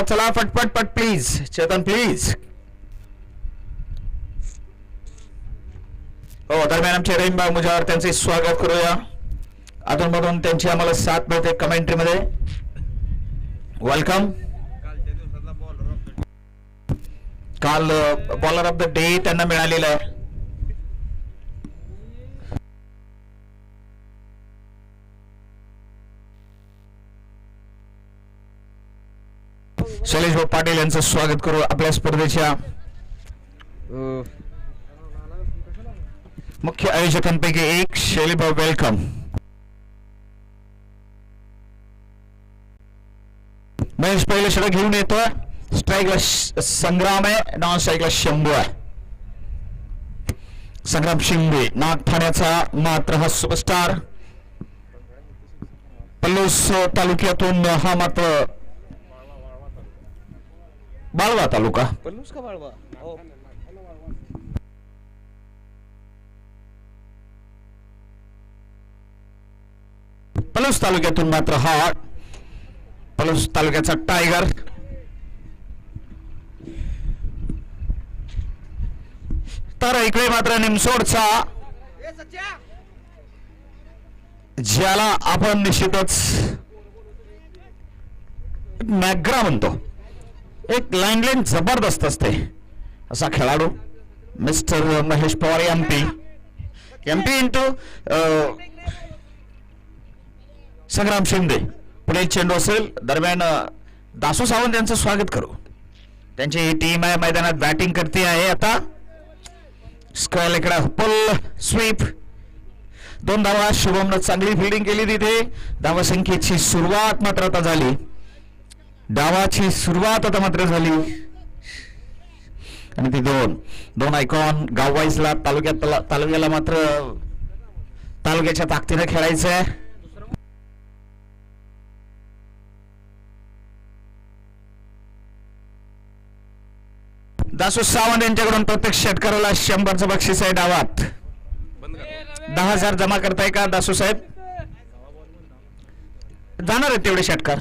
चला पटपट पट प्लीज चेतन प्लीज. हो दरम्यान आमचे रहीमबाग मुजावर त्यांचे स्वागत करूया. अधूनमधून त्यांची आम्हाला साथ मिळते कमेंट्री मध्ये. वेलकम. काल बॉलर ऑफ द डे त्यांना मिळालेला आहे. शैलेश भाऊ पाटील यांचं स्वागत करू आपल्या स्पर्धेच्या मुख्य आयोजकांपैकी एक. शैलेश भाऊ वेलकम. महेश पहिले षटक घेऊन येतोय. स्ट्राईकला संग्राम आहे, नॉन स्ट्राईकला शंभू आहे. संग्राम शिंदे नागठाण्याचा मात्र हा सुपरस्टार. पल्लूस तालुक्यातून हा मात्र बाळवा तालुका. पल्लूस का बाळवा. पलूस तालुक्यातून मात्र हा पलूस तालुक्याचा टायगर. तर इकडे मात्र निमसोडचा ज्याला आपण निश्चितच मॅग्रा म्हणतो. एक लाईन जबरदस्त असते असा खेळाडू mister Mahesh Pawar MP into Sangram Shinde. पुढे चेंडू असेल. दरम्यान दासू सावंत यांचं स्वागत करू. त्यांची ही टीम आहे मैदानात बॅटिंग करते आहे. आता स्क्वेअर इकडे पुल स्वीप. 2 धावा. शुभमनं चांगली फिल्डिंग केली तिथे. धावसंख्येची सुरुवात मात्र आता झाली. डावाची सुरुवात आता मात्र झाली आणि ती दोन आयकॉन गाव वाईजला तालुक्याला मात्र तालुक्याच्या ताकदीने खेळायचं आहे. दासू सावंत यांच्याकडून प्रत्येक षटकाराला 100चं बक्षीस आहे. डावात 10,000 जमा करताय का दासू साहेब? जाणार आहेत तेवढे षटकार.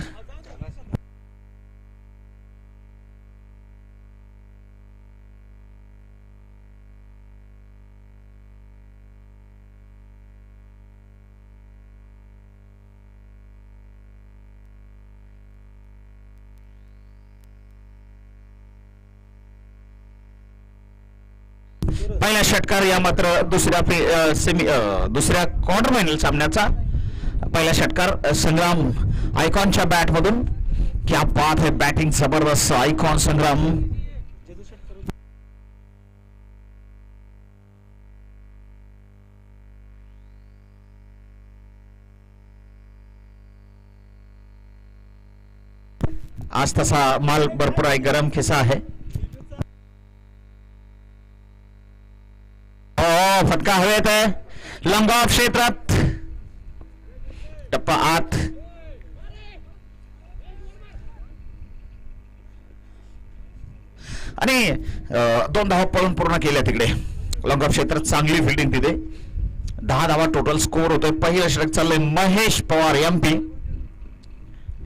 पहिला षटकार या मात्र दुसऱ्या क्वार्टर फायनल सामन्याचा पहिला षटकार संग्राम आयकॉनच्या बॅट मधून. क्या बात है, बॅटिंग जबरदस्त आयकॉन संग्राम. आज तसा माल भरपूर आहे, गरम खिसा आहे. फटका हवेत आहे. लंबा क्षेत्रात टप्पा आत. आणि 2 धावा पळून पूर्ण केल्या तिकडे. लंबा क्षेत्रात चांगली फिल्डिंग तिथे. 10 धावा टोटल स्कोर होतोय. पहिलं षटक चाललंय Mahesh Pawar MP.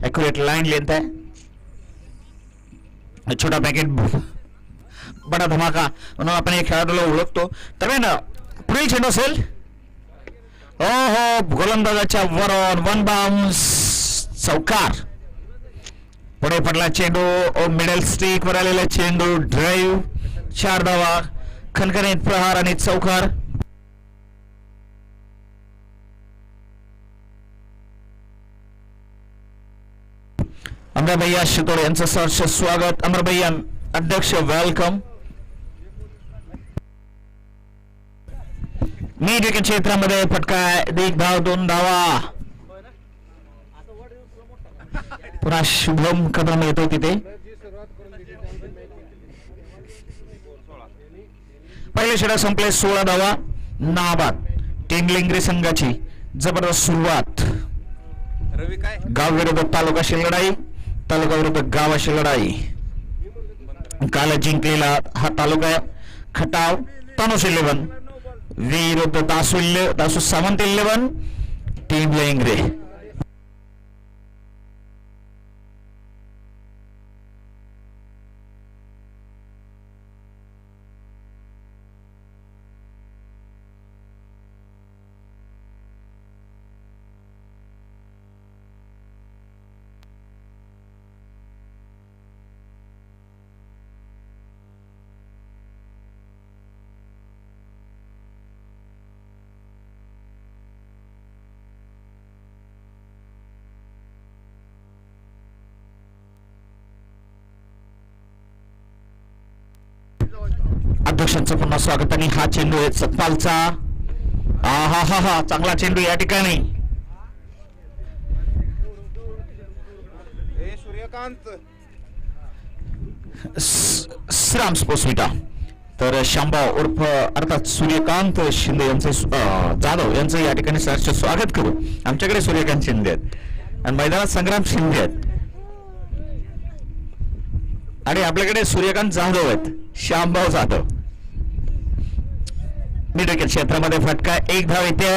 Accurate line length आहे. छोटा पॅकेट बडा धमाका म्हणून आपण या खेळाडूला ओळखतो. तर पुढील चेंडू असेल. हो गोलंदाजाच्या वरून 1 बाउन्स चौकार. पुढे पडला चेंडू. मिडल स्टिक वर आलेला चेंडू. ड्राईव्ह. 4 धावा. खणखणीत प्रहार आणि चौकार. अमरभैया शितोळे यांचं सहर्ष स्वागत. अमरभैया अध्यक्ष वेलकम. मीड विकेट क्षेत्रामध्ये फटका. 1 धाव 2 धावा. पुन्हा शुभम कदम येतो तिथे. पहिले षटक संपले. 16 धावा. नाबाद. टीम लिंगरी संघाची जबरदस्त सुरुवात. गाव विरुद्ध तालुकाशी लढाई. तालुका विरुद्ध गावाशी लढाई. काल जिंकलेला हा तालुका. खटाव तनुष 11 विरुद्ध दासू सावंत 11. टीम लेंगरे. अध्यक्षांचं पुन्हा स्वागत. आणि हा चेंडू आहे सतपालचा. हा हा हा चांगला चेंडू या ठिकाणी. सूर्यकांत श्राम स्पोर्ट्स विटा. तर शांबाव उर्फ अर्थात सूर्यकांत शिंदे यांचे जाधव यांचं या ठिकाणी सहर्ष स्वागत करू. आमच्याकडे सूर्यकांत शिंदे आहेत आणि मैदानात संग्राम शिंदे आहेत आणि आपल्याकडे सूर्यकांत जाधव आहेत. श्यामभाऊ जाधव. मिड विकेट क्षेत्रामध्ये फटका. एक धाव येते.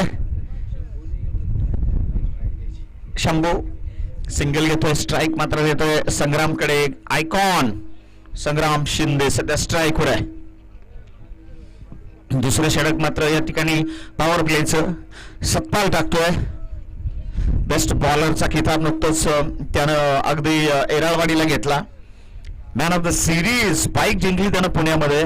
शंभू सिंगल घेतोय. स्ट्राईक मात्र देतोय संग्रामकडे. आयकॉन संग्राम शिंदे सध्या स्ट्राईकवर आहे. दुसरं षटक मात्र या ठिकाणी पॉवर प्लेचं सतपाल टाकतोय. बेस्ट बॉलरचा किताब नुकतंच त्यानं अगदी एराळवाडीला घेतला. Man of the series spike जिंकली त्यानं पुण्यामध्ये.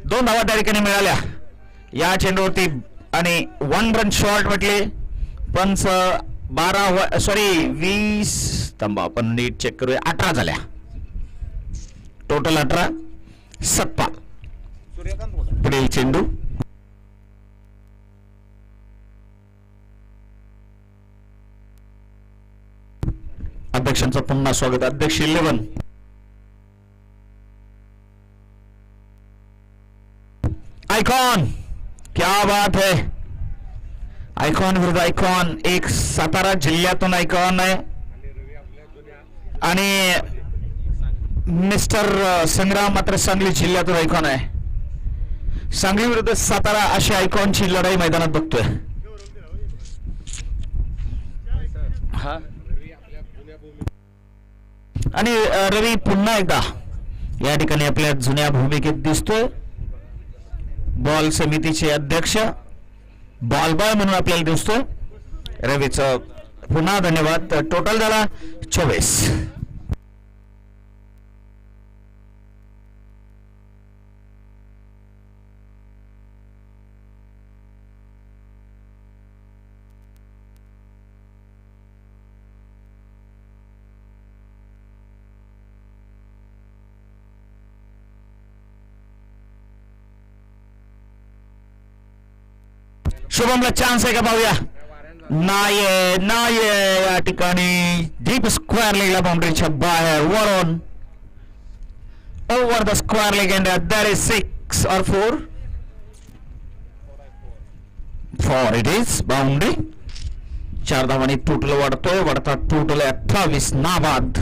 दोन धावा त्या ठिकाणी मिळाल्या या चेंडूवरती आणि 1 रन शॉर्ट म्हटले. पंच 20 थांबा आपण नीट चेक करूया. 18 झाल्या टोटल. 18 सतपाल. पुढील चेंडू अध्यक्षांचं पुन्हा स्वागत. अध्यक्ष 11. आयकॉन क्या बात है. आयकॉन विरुद्ध आयकॉन. एक सातारा जिल्ह्यातून आयकॉन आहे आणि मिस्टर संग्राम मात्र सांगली जिल्ह्यातून आयकॉन आहे. सांगली विरुद्ध सातारा अशी आयकॉनची लढाई मैदानात बघतोय. आणि रवी पुन्हा एकदा या ठिकाणी आपल्या जुन्या भूमिकेत दिसतोय. बॉल समितीचे अध्यक्ष बॉल बॉय म्हणून आपल्याला दिसतोय. रवीचं पुन्हा धन्यवाद. टोटल झाला 24. शुभमला चान्स आहे का पाहूया. नाही या ठिकाणी डीप स्क्वेअर लेगला बाउंड्रीच्या बाहेर. वरून over the square leg and that is 6 or 4. 4 it is boundary. 4 धावांनी टोटल वाढतोय. वाढतात टोटल 28 नाबाद.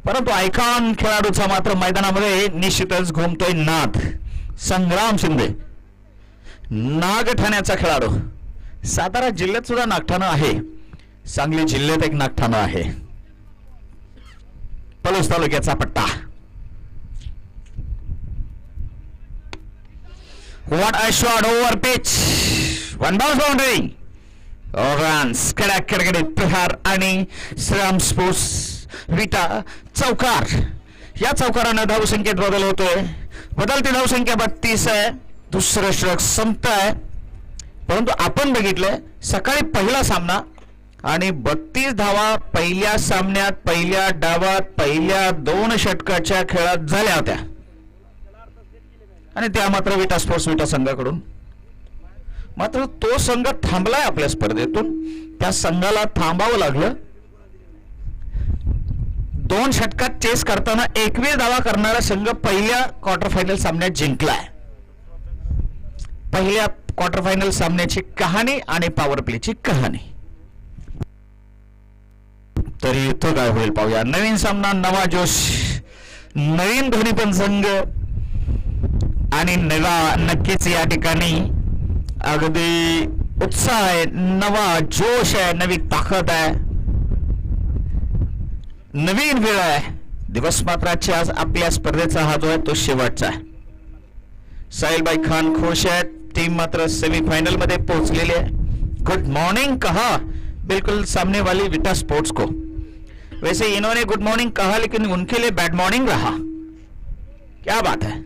परंतु आयकॉन खेळाडूचा मात्र मैदानामध्ये निश्चितच घुमतोय नाद. संग्राम शिंदे नागठाण्याचा खेळाडू. सातारा जिल्ह्यात सुद्धा नागठाणं आहे. सांगली जिल्ह्यात एक नागठाणं आहे. पलूस तालुक्याचा पट्टा. What a shot over pitch. 1 bounce boundary. Runs कडकडकडीत प्रहार आणि श्राम स्पोर्ट्स विटा चौकार. या चौकारानं धावसंख्येत बदल होतोय. बदलती धावसंख्या 32 आहे. दुसरं षटक संपत आहे. परंतु आपण बघितलंय सकाळी पहिला सामना आणि 32 धावा पहिल्या सामन्यात पहिल्या डावात पहिल्या 2 षटकाच्या खेळात झाल्या होत्या आणि त्या मात्र विटा स्पोर्ट्स विटा संघाकडून. मात्र तो संघ थांबलाय आपल्या स्पर्धेतून. त्या संघाला थांबावं लागलं. 2 षटकात चेस करताना 21 धावा करणारा संघ पहिल्या क्वार्टर फायनल सामन्यात जिंकलाय. पहिल्या क्वार्टर फायनल सामन्याची कहाणी आणि पॉवर प्लेची कहाणी. तरी इथं काय होईल पाहूया. नवीन सामना, नवा जोश, नवीन दोन्हीपण संघ आणि नक्कीच या ठिकाणी अगदी उत्साह आहे. नवा जोश आहे. नवी ताकद आहे. नवीन वेळ आहे. दिवस मात्राचे आज आपल्या स्पर्धेचा हा जो आहे तो शेवटचा आहे. साहिलभाई खान खुश आहेत. टीम मात्र सेमीफाइनल मध्ये पोहोचलेली आहे. गुड मॉर्निंग कहा बिल्कुल सामने वाली विटा स्पोर्ट्स को. वैसे इन्होंने गुड मॉर्निंग कहा लेकिन उनके लिए बैड मॉर्निंग रहा. क्या बात है.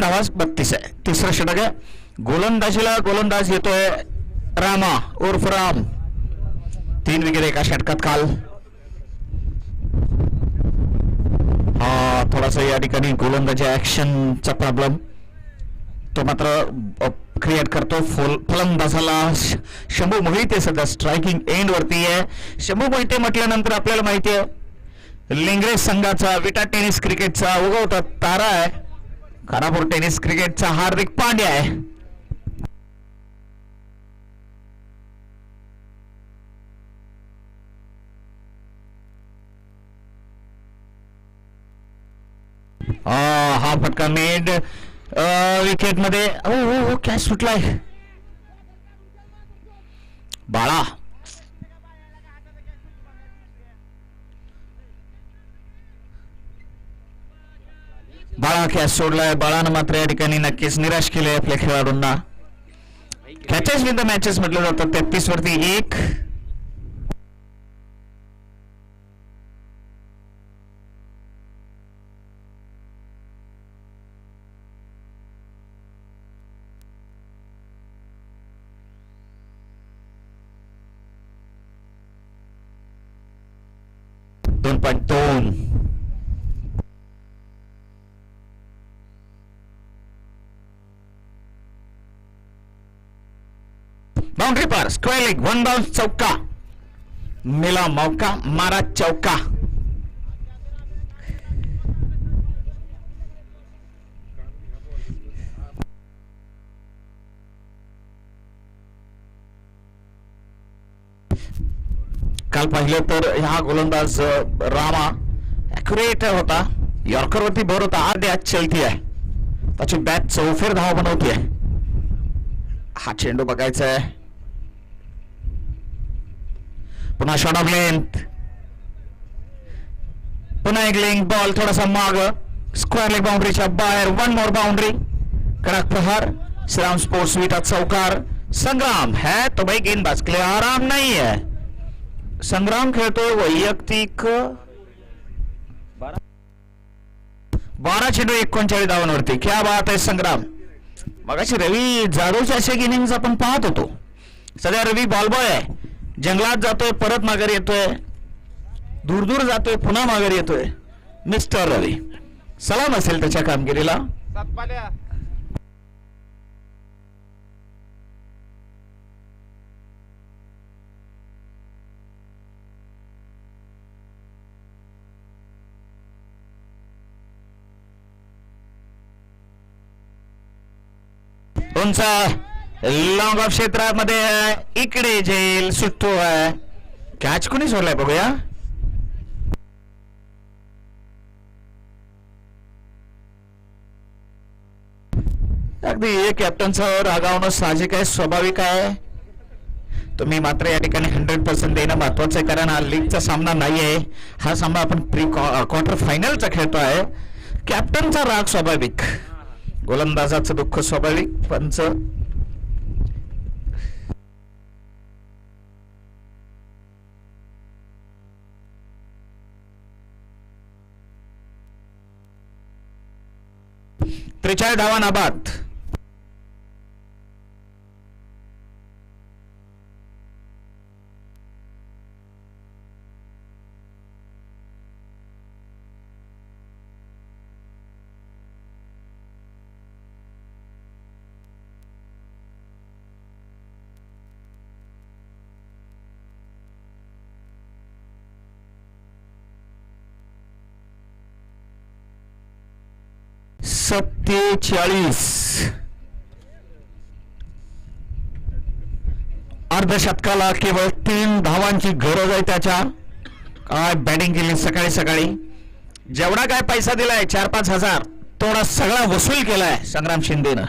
धावा 32 आहे. तिसरं षटक आहे. गोलंदाज येतोय रामा उर्फ राम. 3 विकेट एका षटकात काल. थोडासा या ठिकाणी गोलंदाजी ऍक्शनचा प्रॉब्लेम तो मात्र क्रिएट करतो. फलंदाजाला शंभू मोहिते सध्या स्ट्रायकिंग एंड वरती आहे. शंभू मोहिते म्हटल्यानंतर आपल्याला माहिती आहे लिंगरेज संघाचा विटा टेनिस क्रिकेटचा उगवता तारा आहे. खानापूर टेनिस क्रिकेटचा हार्दिक पांड्या आहे. हा फटका मिड विकेट मध्ये कॅच सुटलाय. बाळा कॅच सोडलाय. बाळानं मात्र या ठिकाणी नक्कीच निराश केले आपल्या खेळाडूंना. कॅचेस विन द मॅचेस म्हटलं जातं. 33 वरती 1. बाउंड्री पर स्क्वायर लेग 1 बाउंस चौका. मिला मौका मारा चौका. काल पाहिलं तर हा गोलंदाज रामा ॲक्युरेट होता. यॉर्करवरती भर होता. आज चलती आहे त्याची बॅट चौफेर धावा बनवते. हा चेंडू बघायचा आहे. पुन्हा शॉट ऑफ लेंथ. पुन्हा एक लेंथ बॉल थोडासा माग. स्क्वेअर लेग बाउंड्रीच्या बाहेर. 1 मोर बाउंड्री. कडक प्रहार. श्रीराम स्पोर्ट्स विटा चौकार. संग्राम है तो भाई गेंदबाज के लिए आराम नहीं है. संग्राम खेळतोय वैयक्तिक 12 चेंडू 39 धावांवरती. क्या बात आहे संग्राम. मगाशी रवी जाधवच्या अशा इनिंग्स आपण पाहत होतो. सध्या रवी बॉलबॉय आहे. जंगलात जातोय परत माघारी येतोय. दूर दूर जातोय पुन्हा माघारी येतोय. मिस्टर रवी सलाम असेल त्याच्या कामगिरीला. उंचा लॉंग ऑफ क्षेत्रामध्ये इकडे जेल सुटतो आहे. कॅच कोणी सोडलाय बघूया. अगदी कॅप्टनचा रागावणं साहजिक आहे, स्वाभाविक आहे. तुम्ही मात्र या ठिकाणी 100% देणं महत्वाचं आहे. कारण हा लीगचा सामना नाही आहे. हा सामना आपण प्री क्वार्टर फायनलचा खेळतो आहे. कॅप्टनचा राग स्वाभाविक. गोलंदाजाचं दुःख स्वाभाविक. पंच त्रेचाळीस धावा नाबाद. अर्धशतकाला केवळ 3 धावांची गरज आहे त्याच्या. काय बॅटिंग केली सकाळी सकाळी. जेवढा काय पैसा दिलाय 4-5 हजार तेवढा सगळा वसूल केलाय संग्राम शिंदेनं.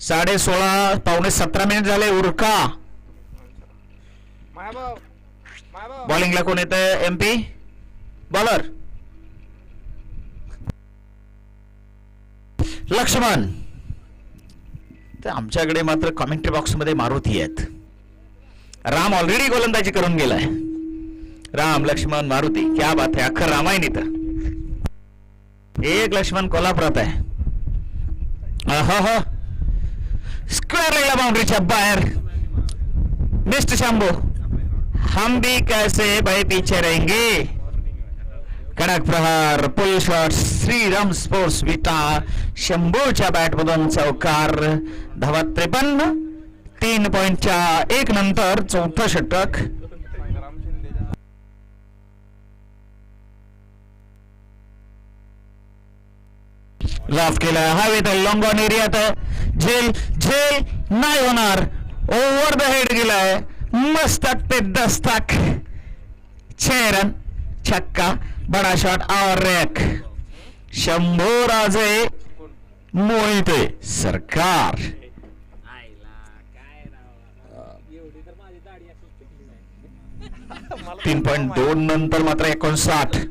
(16:30 पावणे 17 मिनिट झाले. उरका बॉलिंगला कोण येत आहे. MP bowler Laxman. तर आमच्याकडे मात्र कमेंट्री बॉक्स मध्ये मारुती आहेत. राम ऑलरेडी गोलंदाजी करून गेलाय. राम लक्ष्मण मारुती, क्या बात है, अख्खं रामायण इथं. एक लक्ष्मण कोल्हापुरात आहे. स्क्वेअर लेगला बाउंड्रीच्या बाहेर. मिस्टर शंभू, हम भी कैसे भाई पीछे रहेंगे. कडक प्रहार, पुल शॉट, श्रीराम स्पोर्ट्स विटा. शंभूच्या बॅटमधून चौकार. धावा 53. 3 पॉइंटच्या 1 नंतर चौथं षटक. लाफ केला हवेत, लॉंग ऑन एरियात. झेल झेल नाही होणार. ओव्हर द हेड गेलाय. मस्तक पे दस्तक. 6 रन. छक्का. बडा शॉट और एक. शंभू राजे मोहिते सरकार. 3.2 नंतर मात्र 59.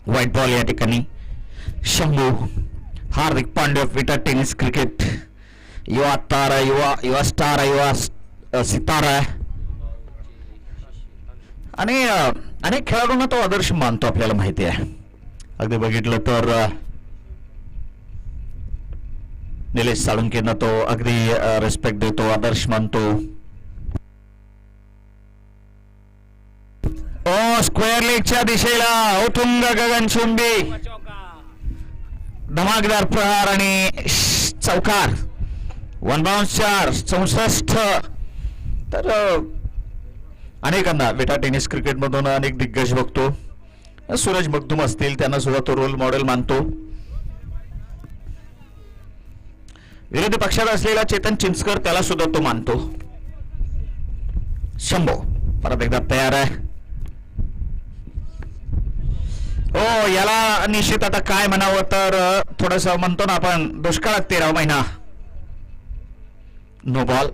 व्हाईट बॉल या ठिकाणी. शंभू. हार्दिक पांड्या विटा टेनिस क्रिकेट. युवा तारा, युवा स्टार, युवा सितारा. आणि अनेक खेळाडूंना तो आदर्श मानतो, आपल्याला माहिती आहे. अगदी बघितलं तर निलेश साळुंकेंना तो अगदी रिस्पेक्ट देतो, आदर्श मानतो. स्क्वेअर लेगच्या दिशेला उतुंग गगनचुंबी. धमाकेदार प्रहार आणि चौकार. 1 बाउन्स 4. 64. तर अनेकांना विटा टेनिस क्रिकेट मधून अनेक दिग्गज बघतो. सूरज मखदूम असतील, त्यांना सुद्धा तो रोल मॉडेल मानतो. विरोधी पक्षात असलेला चेतन चिंचकर, त्याला सुद्धा तो मानतो. शंभू परत एकदा तयार आहे. हो, याला निश्चित आता काय म्हणावं तर थोडस म्हणतो ना आपण, दुष्काळात 13वा महिना. No ball.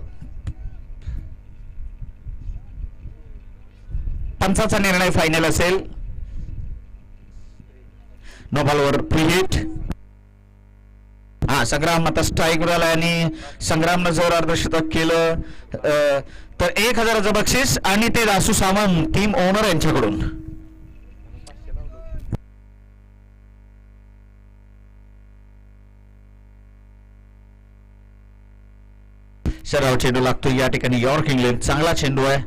पंचाचा निर्णय फायनल असेल. नो बॉलवर फ्री हिट. संग्राम आता स्ट्राईक झाला आणि संग्रामनं जोर अर्धशतक केलं तर 1000चं बक्षीस आणि ते दासू सावंत टीम ओनर यांच्याकडून. सराव चेंडू लागतो या ठिकाणी. यॉर्क इंग्लंड चांगला चेंडू आहे.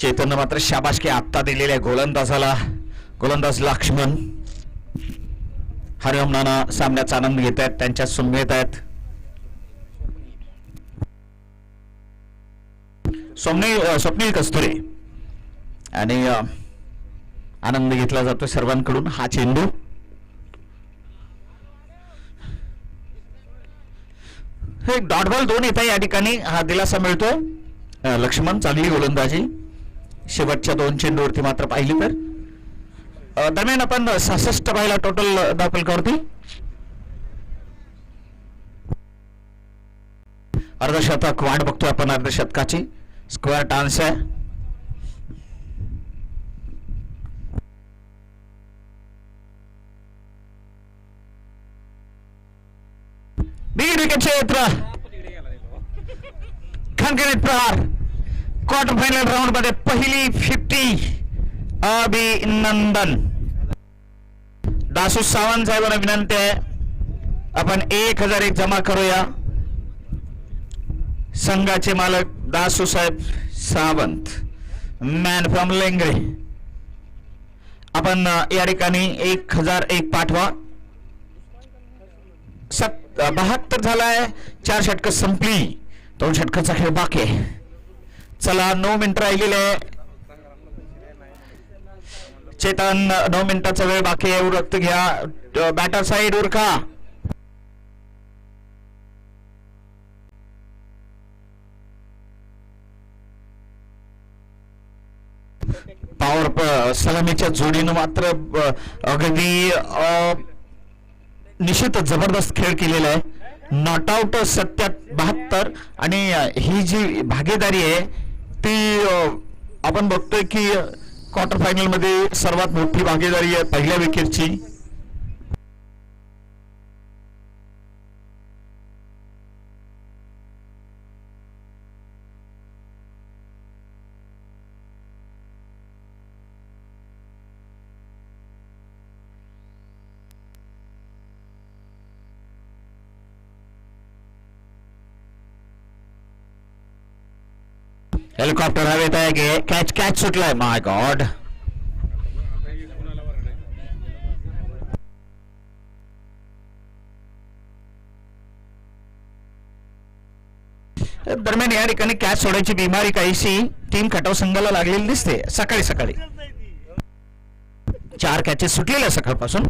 चेतननं मात्र शाबासकी आत्ता दिलेल्या गोलंदाजाला. गोलंदाज लक्ष्मण. हरिओम नाना सामन्याचा आनंद घेत आहेत, त्यांच्या सुनमेत आहेत. स्वप्नील कस्तुरे आणि आनंद घेतला जातो सर्वांकडून. हा चेंडू एक डॉट बॉल 2 येत आहे या ठिकाणी. हा दिलासा मिळतो. लक्ष्मण चांगली गोलंदाजी. शेवटच्या 2 चेंडूवरती मात्र पाहिली तर दरम्यान आपण 66 पाहिला टोटल धावफलकावरती. अर्धशतक वाट बघतोय आपण. अर्धशतकाची स्क्वेअर टान्स आहे. बिग विकेट क्षेत्र. खणखणीत प्रहार. क्वार्टर फायनल राऊंड मध्ये पहिली 50. अभिनंदन. दासू सावंत साहेबांना विनंती आहे, आपण 1001 जमा करूया. संघाचे मालक दासू साहेब सावंत, मॅन फ्रॉम लेंगरे. आपण या ठिकाणी 1001 पाठवा. 72 झालाय. 4 षटकं संपली. 2 षटकाचा खेळ बाकी आहे. चला 9 मिनिट राहिलेले. चेतन 9 मिनिटाचा वेळ बाकी आहे. उरक्त घ्या. Batter side उरका. पॉवर सलामीच्या जोडीनं मात्र अगदी निश्चित जबरदस्त खेळ केलेला आहे. नॉट आउट 72 आणि ही जी भागीदारी आहे ती आपण बघतोय की क्वार्टर फायनल मध्ये सर्वात मोठी भागीदारी आहे पहिल्या विकेटची. हेलिकॉप्टर हवेत आहे की कॅच कॅच सुटलाय. माय गॉड. दरम्यान या ठिकाणी कॅच सोडायची बिमारी काहीशी टीम खटाव संघाला लागलेली दिसते. सकाळी सकाळी 4 कॅचेस सुटलेल्या सकाळपासून.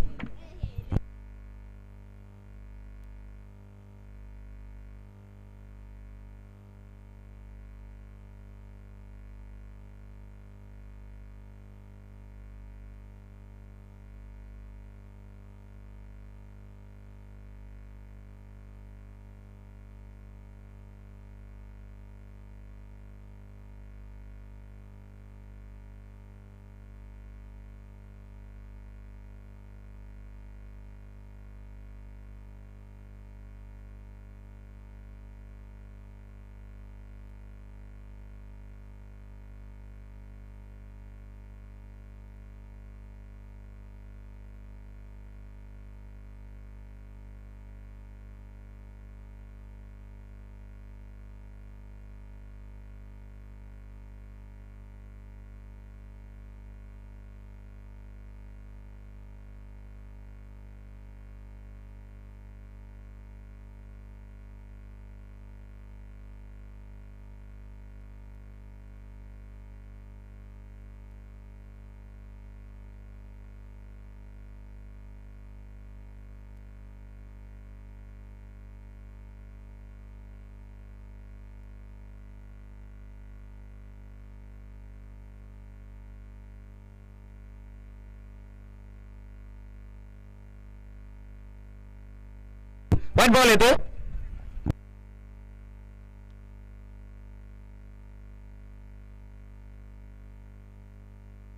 व्हाईट बॉल येतो.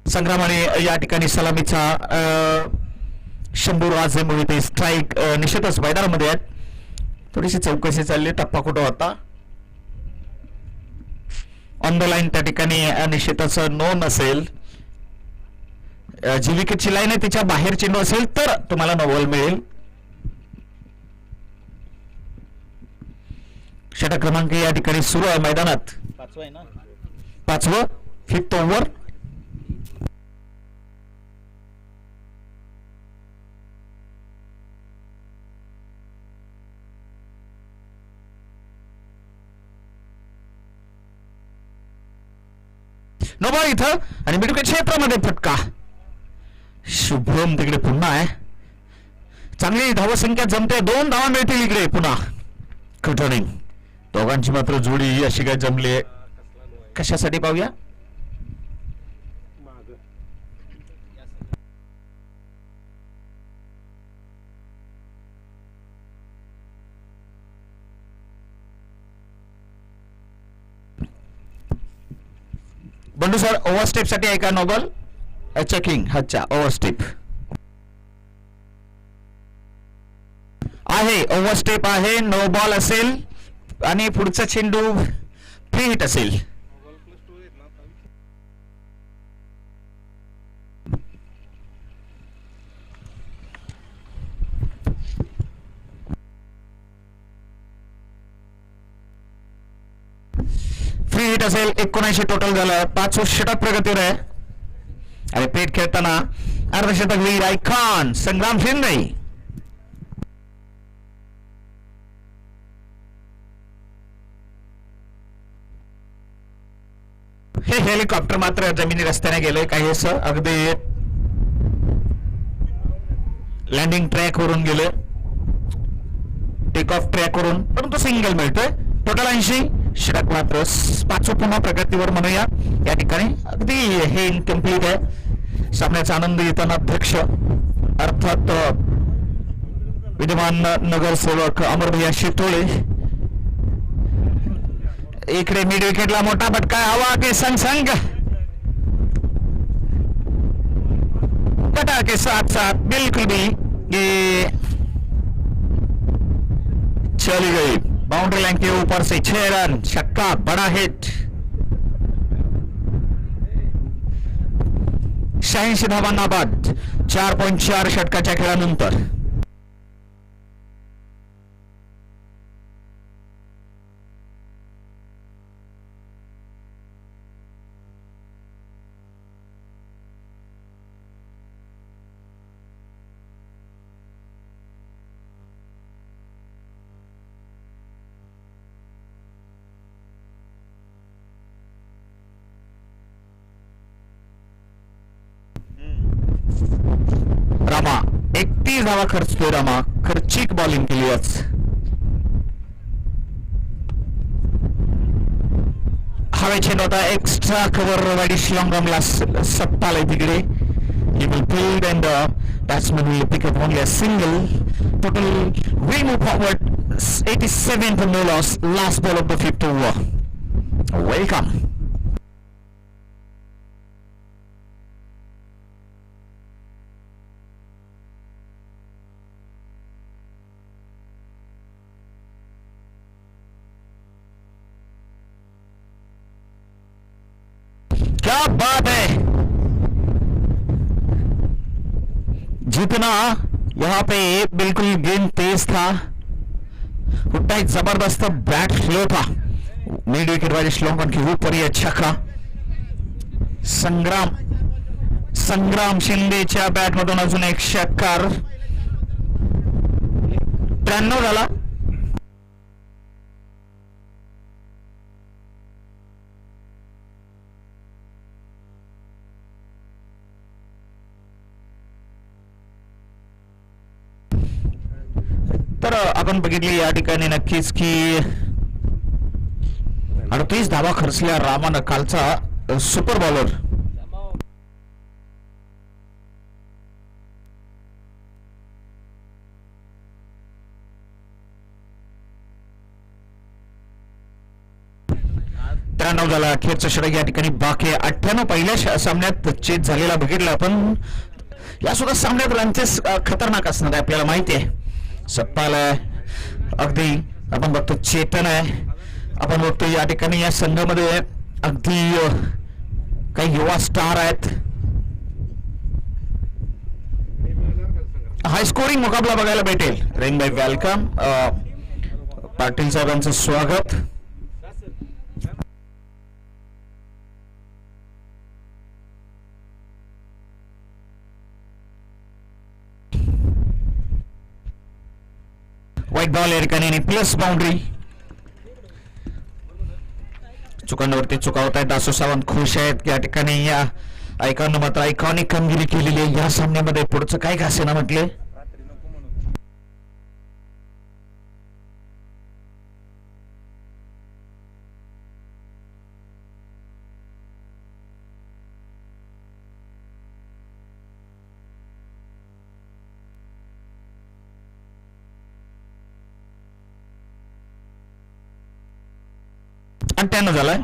संग्रामाने या ठिकाणी सलामीचा शंभू राजे मोहिते स्ट्राईक निश्चितच मैदानामध्ये आहेत. थोडीशी चौकशी चालली. टप्पा कुठं होता ऑन द लाईन त्या ठिकाणी निश्चितच नो नसेल. जी विकेटची लाईन आहे तिच्या बाहेर चेंडू असेल तर तुम्हाला नो बॉल मिळेल. षटक क्रमांक या ठिकाणी सुरू आहे मैदानात. 5वं 5th ओव्हर. नो बॉल इथं आणि मिडविकेट क्षेत्रामध्ये फटका. शुभम तिकडे पुन्हा आहे. चांगली धावसंख्या जमते. 2 धावा मिळतील इकडे पुन्हा. कटोनिंग दोघांची मात्र जोडी अशी काय जमली. कशासाठी पाहूया. बंडू सर ओव्हरस्टेप साठी आहे का नोबल. चेकिंग. अच्छा ओव्हरस्टेप आहे. ओव्हरस्टेप आहे. नो बॉल असेल आणि पुढचा चेंडू फ्री हिट असेल. फ्री हिट असेल. 79 टोटल झालं. 5 षटक प्रगतीवर आहे आणि पेट खेळताना अर्धशतक वीर आयकॉन संग्राम शिंदे. हे हेलिकॉप्टर मात्र जमिनी रस्त्याने गेले काही असं अगदी लँडिंग ट्रॅक वरून गेले. टेक ऑफ ट्रॅक वरून परंतु सिंगल मिळतोय. टोटल 80. षटक मात्र 5 पुन्हा प्रगतीवर म्हणूया. या ठिकाणी अगदी हे इनकम्प्लीट आहे. सामन्याचा आनंद घेताना अध्यक्ष अर्थात विद्यमान नगरसेवक अमरभैया शितोळे इकडे मिड विकेटला मोठा फटका हवा के संग संग कटा के साथ साथ बिल्कुल भी ये चली गई बाउंड्री लाइन के ऊपर से 6 रन छक्का बड़ा हिट 86 धावांना बाद 4.4 षटकाच्या खेळानंतर रामा 31 धावा खर्चतोय रामा खर्चिक बॉलिंग केली आज हवेचे नोटा एक्स्ट्रा कव्हर वाडी शिलांगमला सप्पाला तिकडे he will build and the batsman will pick up only a single total we move forward 87 for no loss last ball of the 5th over welcome क्या बात है जितना यहाँ पे बिल्कुल गेंद तेज था उतना एक जबरदस्त बैट फ्लो था मिड विकेट वाले श्लोकन के ऊपर ही अच्छा का संग्राम शिंदेच्या बॅट मधून अजून एक षटकार 93 झाला तर आपण बघितली या ठिकाणी नक्कीच की 38 धावा खर्चल्या रामानं कालचा सुपर बॉलर झाला अखेरचं षटक या ठिकाणी बाकी 98 पहिल्या सामन्यात चेत झालेला बघितला आपण या सुद्धा सामन्यात रनचेस खतरनाक असणार आहे आपल्याला माहिती आहे सप्पाल आहे अगदी आपण बघतो चेतन आहे आपण बघतो या ठिकाणी या संघामध्ये अगदी काही युवा स्टार आहेत हाय स्कोरिंग मुकाबला बघायला भेटेल रेन बाय वेलकम पाटील साहेबांचं स्वागत व्हाईट बॉल या ठिकाणी प्लस बाउंड्री चुकांवरती चुकावत आहेत दासू सावंत खुश आहेत या ठिकाणी या आयकॉन मात्र आयकॉनिक कामगिरी केलेली आहे या सामन्यामध्ये पुढचं काय घासे ना म्हटले आणि झालाय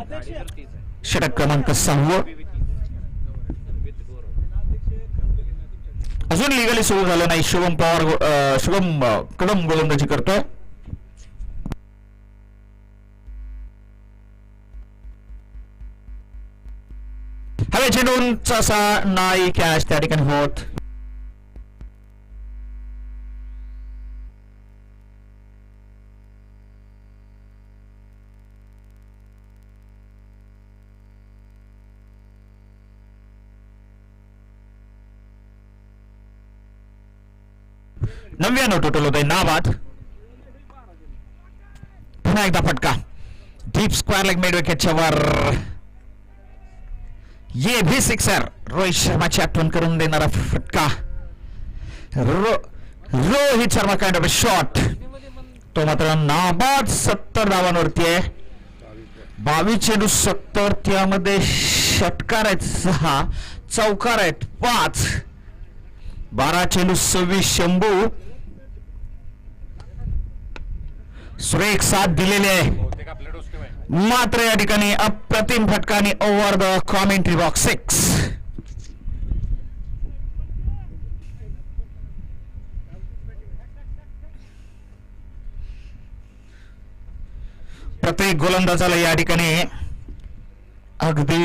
षटक क्रमांक 6 अजून लिगली सुरू झालं नाही शुभम कदम गोलंदाजी करतोय हवे चेंडूंचा असा नाही कॅच त्या ठिकाणी होत नव्याण्णव टोटल होत आहे नाबाद पुन्हा एकदा फटका डीप स्क्वायर लेग मिड विकेटच्या वर ये भी सिक्सर रोहित शर्माची आठवण करून देणारा फटका Rohit Sharma kind of a shot तो मात्र नाबाद 70 धावांवरती आहे 22 चेंडू 70 त्यामध्ये षटकार आहेत 6 चौकार आहेत 5 12 चेंडू 26 शंभू सुरेख साथ दिलेली आहे. मात्र या ठिकाणी अप्रतिम फटकाने ओव्हर द कॉमेंट्री बॉक्स 6. प्रत्येक गोलंदाजाला या ठिकाणी अगदी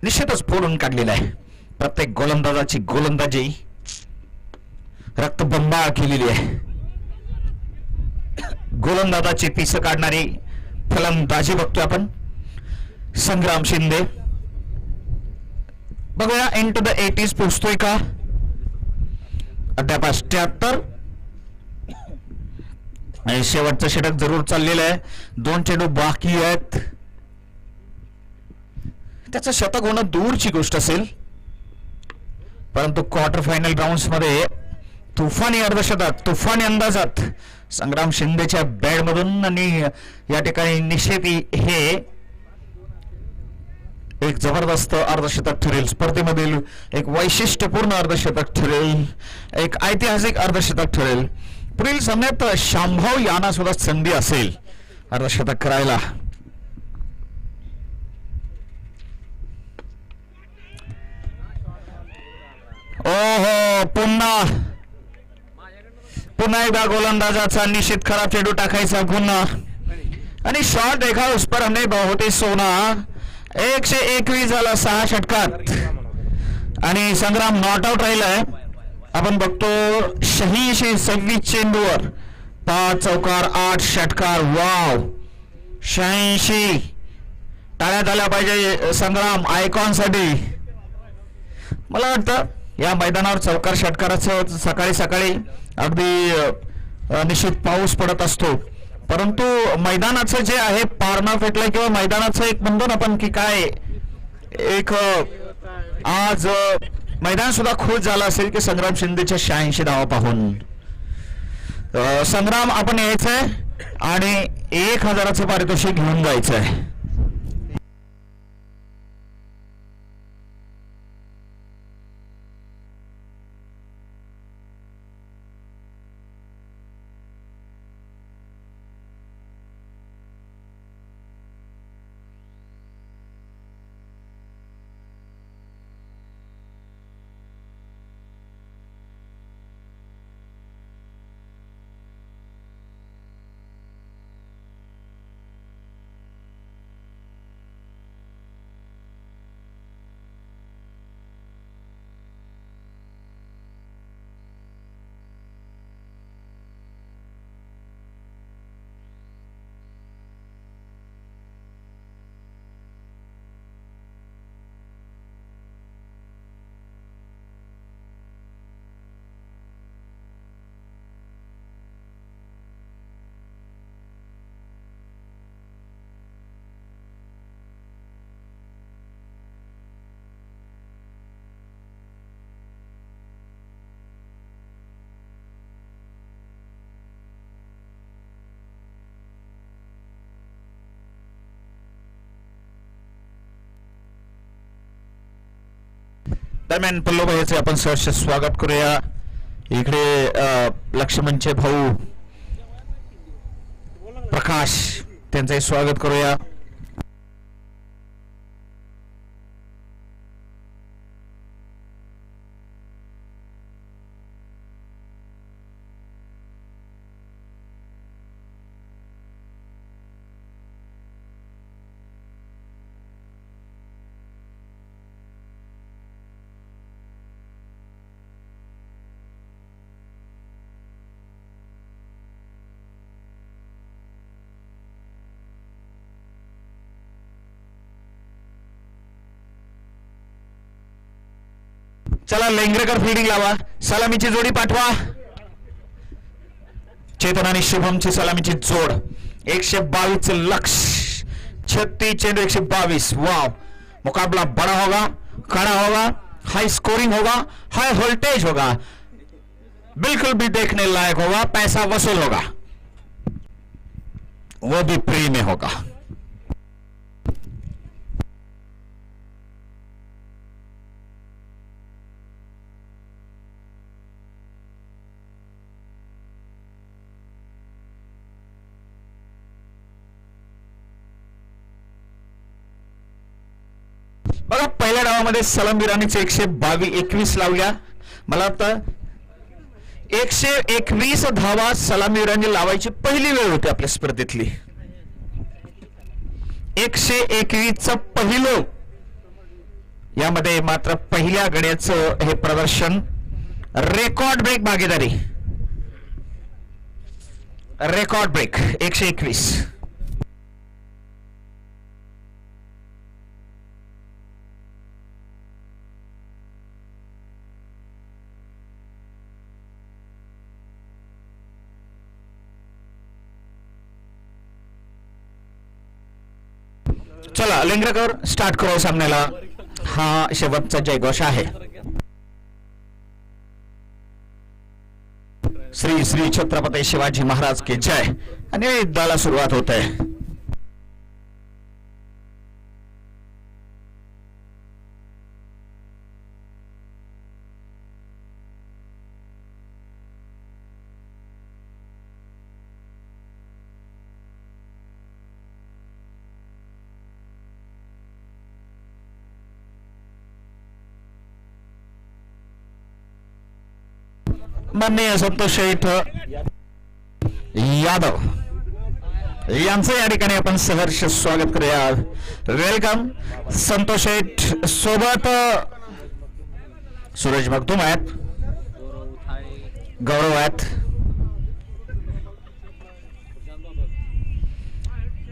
निश्चितच फोडून काढलेला आहे. प्रत्येक गोलंदाजाची गोलंदाजी रक्तबंबाळ केलेली आहे. गोलंदाजाची पिसं काढणारी फलंदाजी बघतोय आपण. संग्राम शिंदे बघूया इंटू द 80s पोहोचतोय का. अद्याप 78 आणि शेवटचं षटक जरूर चाललेलं आहे. 2 चेंडू बाकी आहेत. त्याचं शतक होणं दूरची गोष्ट असेल, परंतु क्वार्टर फायनल राऊंड मध्ये तुफानी अर्धशतक तुफानी अंदाजात संग्राम शिंदेच्या बॅटमधून आणि या ठिकाणी निषेधी हे एक जबरदस्त अर्धशतक ठरेल. स्पर्धेमधील एक वैशिष्ट्यपूर्ण अर्धशतक ठरेल, एक ऐतिहासिक अर्धशतक ठरेल. पुढील सामन्यात शांभव यांना सुद्धा संधी असेल अर्धशतक करायला. ओहो, पुन्हा एकदा गोलंदाजाचा निश्चित खराब चेंडू टाकायचा गुन्हा आणि शॉट देखा उस पर हमने बहुत ही सोना. 121 झाला 6 षटकात आणि संग्राम नॉट आउट राहिलाय. आपण बघतो 86 चेंडूवर 5 चौकार 8 षटकार. वाव, 86 टाळ्या झाल्या पाहिजे संग्राम आयकॉनसाठी. मला वाटतं या मैदानावर चौकार षटकाराचं सकाळी सकाळी अगदी निश्चित पाऊस पडत असतो, परंतु मैदानाचं जे आहे पारणा फेकलं किंवा मैदानाचं एक म्हणतो ना आपण की काय एक आज मैदान सुद्धा खुश झालं असेल की संग्राम शिंदेच्या 86 धावा पाहून. संग्राम आपण यायचंय आणि 1000चं पारितोषिक घेऊन जायचंय. दरम्यान पल्लोबाईचे आपण सहर्ष स्वागत करूया. इकडे लक्ष्मणचे भाऊ प्रकाश त्यांचंही स्वागत करूया. चला लेंगरेकर फिल्डिंग लावा. सलामीची जोडी पाठवा. चेतन आणि शुभमची सलामीची जोड. 122 लक्ष्य 36 चेंडू 122. वाव, मुकाबला बड़ा होगा, कड़ा होगा, हाई स्कोरिंग होगा, हाई वोल्टेज होगा, बिल्कुल भी देखने लायक होगा. पैसा वसूल होगा, वो भी फ्री में होगा. बघा पहिल्या डावामध्ये सलामीवीरांनीच 122 लावल्या. मला वाटतं 121 धावा सलामीवीरांनी लावायची पहिली वेळ होती आपल्या स्पर्धेतली. 121चं पहिलं. यामध्ये मात्र पहिल्या गड्याचं हे प्रदर्शन रेकॉर्ड ब्रेक भागीदारी. Record break 121. चला लिंगरेकर स्टार्ट करू सामन्याला. हा शेवटचा जयघोष आहे. श्री श्री छत्रपती शिवाजी महाराज की जय. आणि युद्धाला सुरुवात होते. माननीय संतोष शेठ यादव यांचं या ठिकाणी आपण सहर्ष स्वागत करूया. वेलकम. संतोष शेठ सोबत सूरज मगदूम आहेत, गौरव आहेत,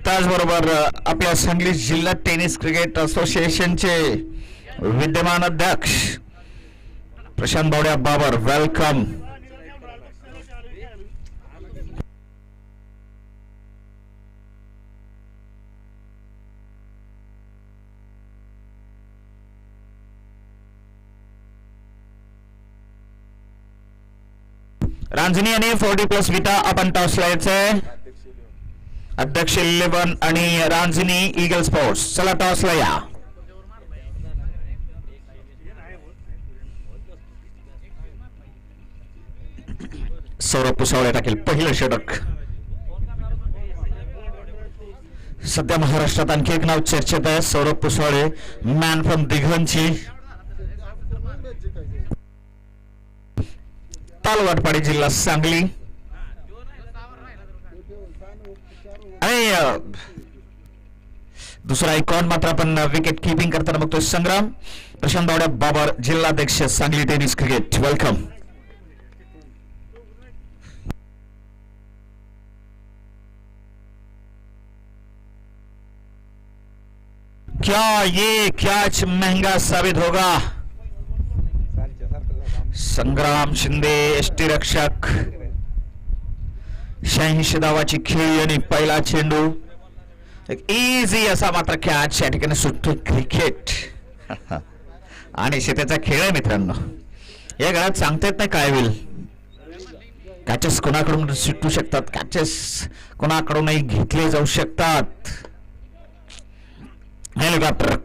त्याचबरोबर आपल्या सांगली जिल्हा टेनिस क्रिकेट असोसिएशनचे विद्यमान अध्यक्ष प्रशांत बावड्या बाबर. वेलकम. रांजणी आणि 40+ विटा आपण टॉसला यायचंय. अध्यक्ष 11 आणि रांजणी ईगल स्पोर्ट्स. चला टॉसला या. सौरभ पुसावळे टाकेल पहिलं षटक. सध्या महाराष्ट्रात आणखी एक नाव चर्चेत आहे, सौरभ पुसावळे, मॅन फ्रॉम दिघंची. तालवाटपाडी जिल्हा सांगली. आणि दुसरा आयकॉन मात्र आपण विकेट किपिंग करताना बघतोय संग्राम. प्रशांत बावड्या बाबर जिल्हाध्यक्ष सांगली टेनिस क्रिकेट. वेलकम. क्या ये कैच महंगा साबित होगा. संग्राम शिंदे एसटी रक्षक. 86 धावाची खेळी आणि पहिला चेंडू. एक इझी असा मात्र कॅच या ठिकाणी सुटतो. क्रिकेट आणि शेतीचा खेळ आहे मित्रांनो. या काळात सांगता येत नाही काय होईल. कॅचेस कोणाकडून सुटू शकतात, कॅचेस कोणाकडूनही घेतले जाऊ शकतात. हेलिकॉप्टर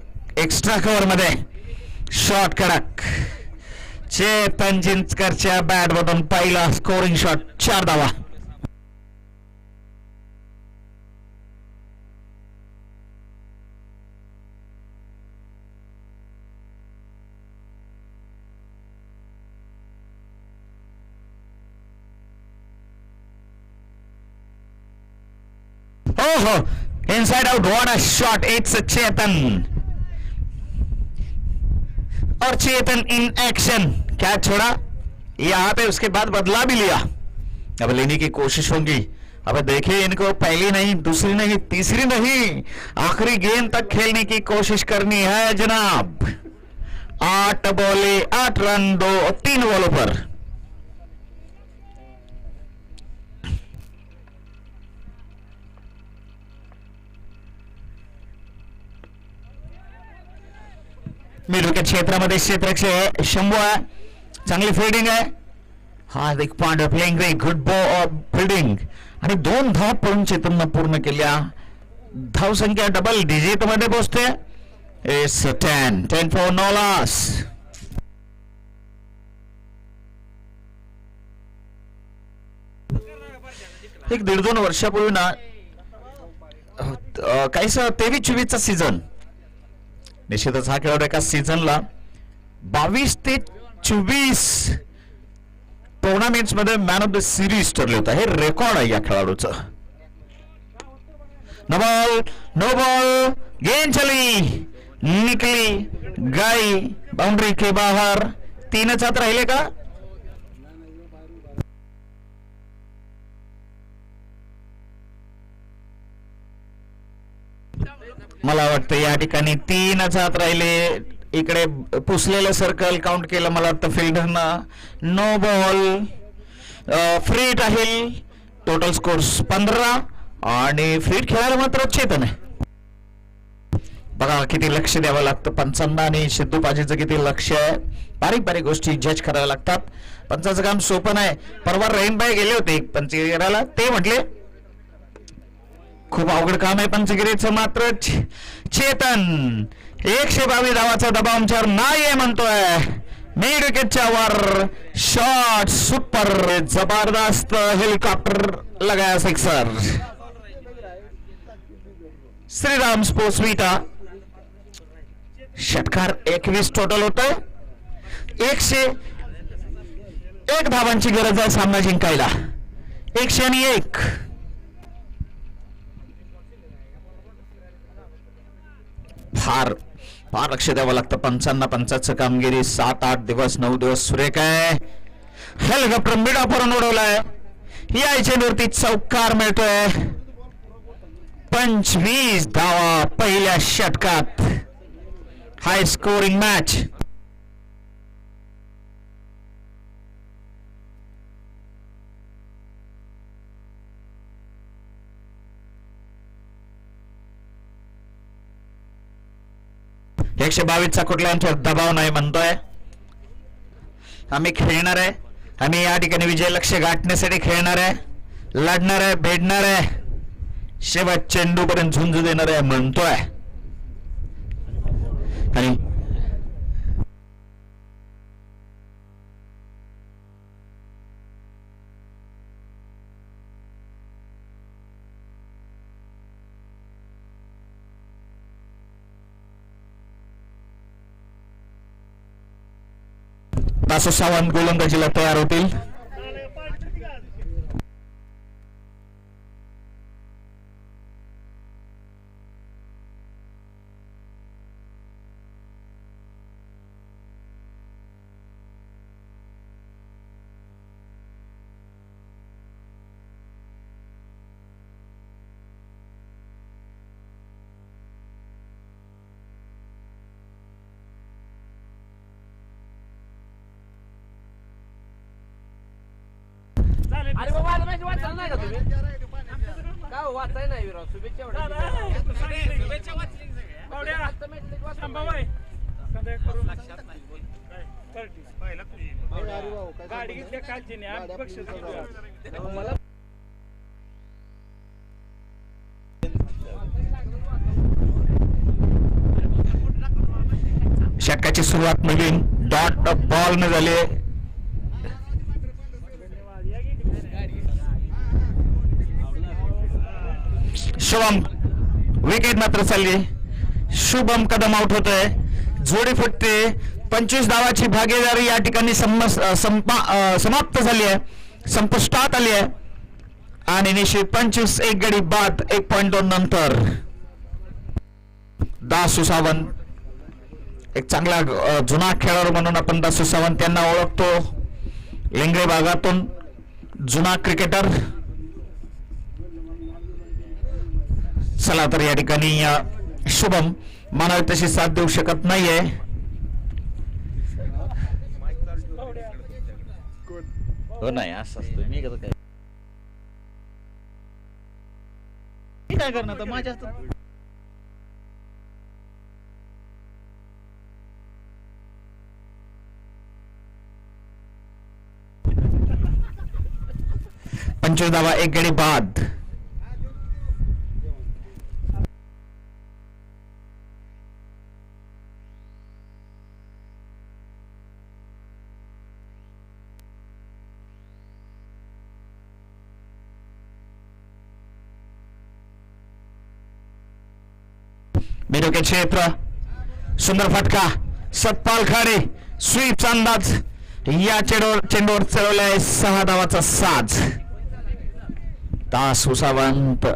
एक्स्ट्रा कव्हर मध्ये शॉट कडक. चेतन जिंचकरच्या बॅट मधून पहिला स्कोरिंग शॉट. 4 धावा. हो inside out. What a shot. It's Chetan और चेतन इन एक्शन. क्या छोड़ा यहाँ पे, उसके बाद बदला भी लिया. अब लेने की कोशिश होगी. अब देखिए इनको पहली नहीं, दूसरी नहीं, तीसरी नहीं, आखिरी गेंद तक खेलने की कोशिश करनी है जनाब. 8 बॉले 8 रन 3 बॉलों पर. मिड विकेट क्षेत्रामध्ये क्षेत्ररक्षक शंभू आहे. चांगली फिल्डिंग आहे. Hardik Pandya playing very good ball fielding. आणि 2 धावा पळून चेतननं पूर्ण केल्या. धावसंख्या डबल डिजिट मध्ये पोहोचते. It's 10 for no loss. एक 1.5-2 वर्षापूर्वी ना काहीसं 23-24 चा सीझन निश्चितच हा खेळाडू एका सीझनला 22 ते 24 टुर्नामेंट्स मध्ये मॅन ऑफ द सिरीज ठरले होता. हे रेकॉर्ड आहे या खेळाडूचं. नो बॉल गेंद चली, निकली गई बाउंड्री के बाहर. 3च हात राहिले का? मला वाटतं या ठिकाणी 3च हात राहिले. इकडे पुसलेलं सर्कल काउंट केलं मला वाटतं फिल्डरनं. नो बॉल, फ्री राहील. टोटल स्कोर 15 आणि फ्री खेळायला मात्र चेतन आहे. बघा किती लक्ष द्यावं लागतं पंचांना आणि सिद्धू पाजीचं किती लक्ष आहे. बारीक बारीक गोष्टी जज कराव्या लागतात. पंचाचं काम सोपं नाही. परवा रहीमभाई गेले होते पंचगिरीला, ते म्हटले खूप अवघड काम आहे पंचगिरीचं. मात्र चेतन 122 धावाचा दबाव आमच्यावर नाहीये म्हणतोय. मिड विकेटच्या वर शॉट सुपर जबरदस्त हेलिकॉप्टर लगाया सिक्सर. श्रीराम स्पोर्ट्स विटा षटकार 21 टोटल होतोय. 101 धावांची गरज आहे सामना जिंकायला. 101. फार फार लक्ष द्यावं लागतं पंचांना. पंचाचं कामगिरी 7-8 दिवस 9 दिवस सुरेख आहे. हेलिकॉप्टर मिडापर्यंत उडवलाय. या चेंडूवरती चौकार मिळतोय. 25 धावा पहिल्या षटकात. हाय स्कोरिंग मॅच. एकशे 22चा कुठल्या आमच्यावर दबाव नाही म्हणतोय. आम्ही खेळणार आहे. आम्ही या ठिकाणी विजय लक्ष्य गाठण्यासाठी खेळणार आहे, लढणार आहे, भेटणार आहे, शेवट चेंडू पर्यंत झुंज देणार आहे म्हणतोय. आणि तासो सावंत गोलंदाजीला तयार होतील. अरे बाबा आज मॅच वाचला नाही का तुम्ही? काय हो वाचाय नाही विराव शुभेच्छा शुभेच्छा वाचली गाडी घेतल्या कालची मला षटकाची सुरुवात नवीन डॉट बॉल न झाले. शुभम विकेट मात्र चालली. शुभम कदम आउट होतोय. जोडी फुटते. 25 धावाची भागीदारी या ठिकाणी समाप्त झाली आहे, संपुष्टात आली आहे. आणि निश्चित 25 एक गडी बाद 1.2 नंतर दासू सावंत एक चांगला जुना खेळाडू म्हणून आपण दासू सावंत यांना ओळखतो. लेंगरे भागातून जुना क्रिकेटर. चला तर या ठिकाणी शुभम म्हणावे तशी साथ देऊ शकत नाहीये. हो नाही असं असतं. मी कसं काय करणार माझ्या हातात. पंचवीस धावा एक गडी बाद. मेरू के क्षेत्र सुंदर फटका. सतपाल खाडे स्वीपचा अंदाज. या चेंडूवर चढवलाय 6 धावाचा साज. दासू सावंत.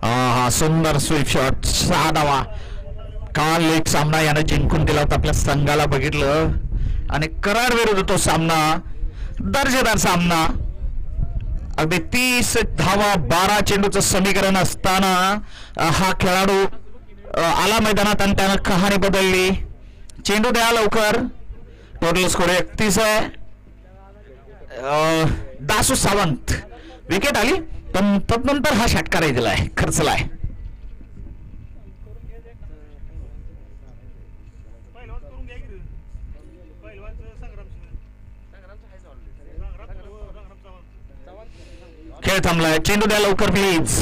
हा सुंदर स्वीप शॉट. 6 धावा. काल एक सामना यानं जिंकून दिला होता आपल्या संघाला बघितलं आणि कराड विरुद्ध तो सामना दर्जेदार सामना. अगदी 30 धावा 12 चेंडूचं समीकरण असताना हा खेळाडू आला मैदानात आणि त्यानं कहाणी बदलली. चेंडू द्या लवकर. टोटल स्कोर 31 आहे. दासू सावंत विकेट आली पण तदनंतर हा षटकार दिलाय खर्चलाय. खेळ थांबलाय. चेंडू द्या लवकर प्लीज.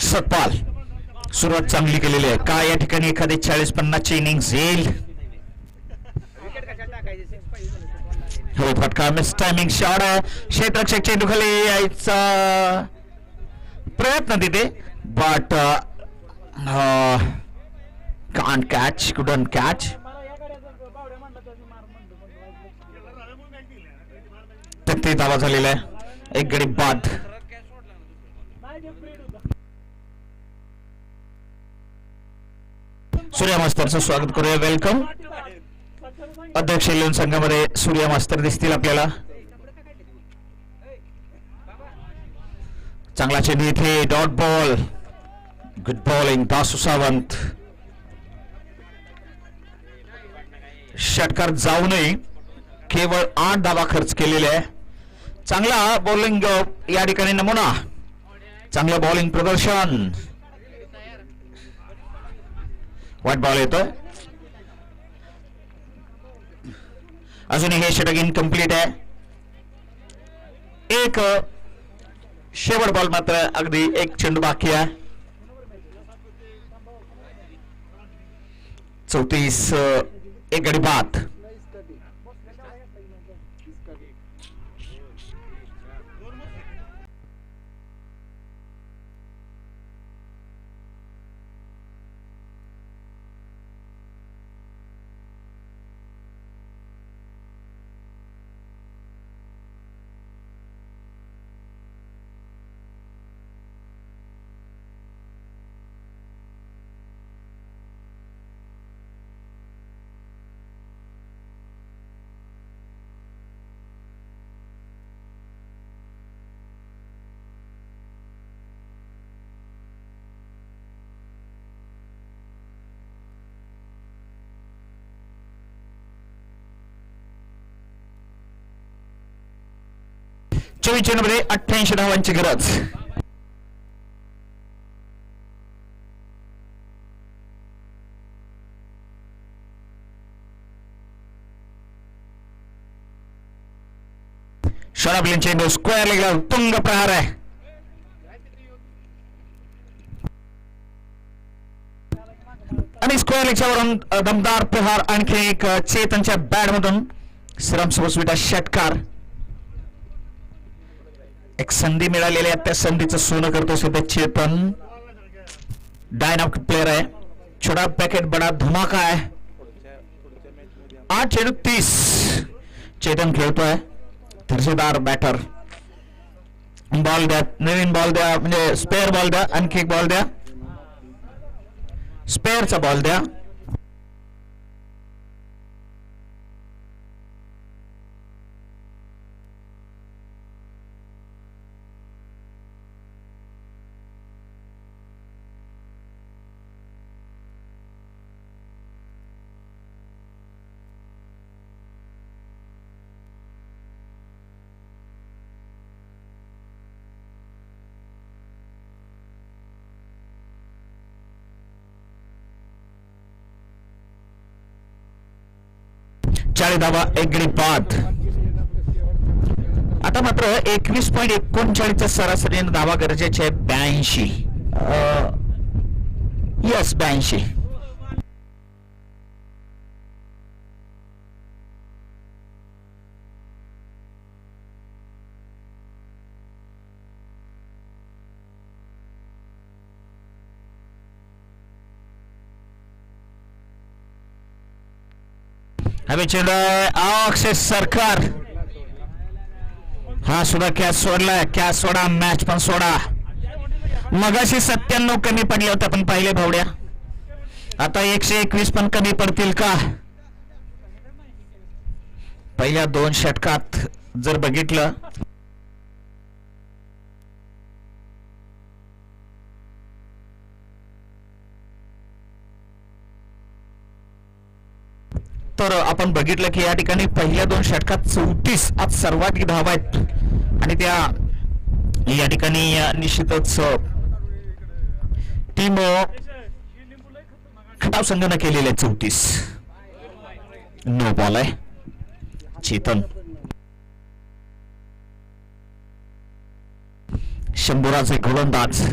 सतपाल सुरुवात चांगली केलेली आहे. का या ठिकाणी एखादी 40-50 ची इनिंग्स येईल. हो फटका. मिस टायमिंग शॉट आहे. क्षेत्ररक्षक चेंडू खाली यायचा प्रयत्न तिथे but can't catch. Couldn't catch. 33 धावा झालेला आहे. एक गडी बाद. सूर्या मास्तरचं स्वागत करूया. वेलकम. अध्यक्ष इलेव्हन संघामध्ये सूर्या मास्तर दिसतील आपल्याला. चांगला चेंडू इथे. Dot ball. Good bowling. Dasu Sawant. षटकार जाऊ नये केवळ 8 धावा खर्च केलेले आहे. चांगला बॉलिंग या ठिकाणी नमुना. चांगलं बॉलिंग प्रदर्शन. व्हाईट बॉल येतोय. अजूनही हे षटक इनकम्प्लीट आहे. एक शेवट बॉल मात्र अगदी एक चेंडू बाकी आहे. 34 एक गडी बाद. चोवीस चेंडूमध्ये 88 धावांची गरज. शॉर्ट चेंडू स्क्वेअर लेगला तुंग प्रहार आहे. आणि स्क्वेअर लेगच्यावरून दमदार प्रहार. आणखी एक चेतनच्या बॅट मधून श्रम सुस्विटा षटकार. एक संधी मिळालेली आहे. त्या संधीचं सोनं करतो सध्या चेतन. डायनामिक प्लेयर आहे. छोटा पॅकेट बडा धमाका आहे. 8 चेंडू 30. चेतन खेळतोय. दर्जेदार बॅटर. बॉल द्या. नवीन बॉल द्या. म्हणजे स्पेअर बॉल द्या. आणखी एक बॉल द्या. स्पेअरचा बॉल द्या. 40 धावा, एक गडी बाद. आता मात्र 21.39 सरासरीने धावा गरजेचे आहे. 82 यस 82. हवे चेंडू अक्षय सरकार. हा सुद्धा कॅच सोडलाय. कॅच सोडा, मॅच पण सोडा. मगाशी 97 कमी पडले होते आपण पाहिले भावड्या. आता 121 पण कमी पडतील का? पहिल्या 2 षटकात जर बघितलं तर आपण बघितलं की या ठिकाणी पहिल्या 2 षटकात 34 आज सर्वाधिक धावा आहेत आणि त्या या ठिकाणी निश्चितच टीम खटाव संघाने केलेले 34. नो बॉल आहे. चेतन शंभूराचे गोलंदाज.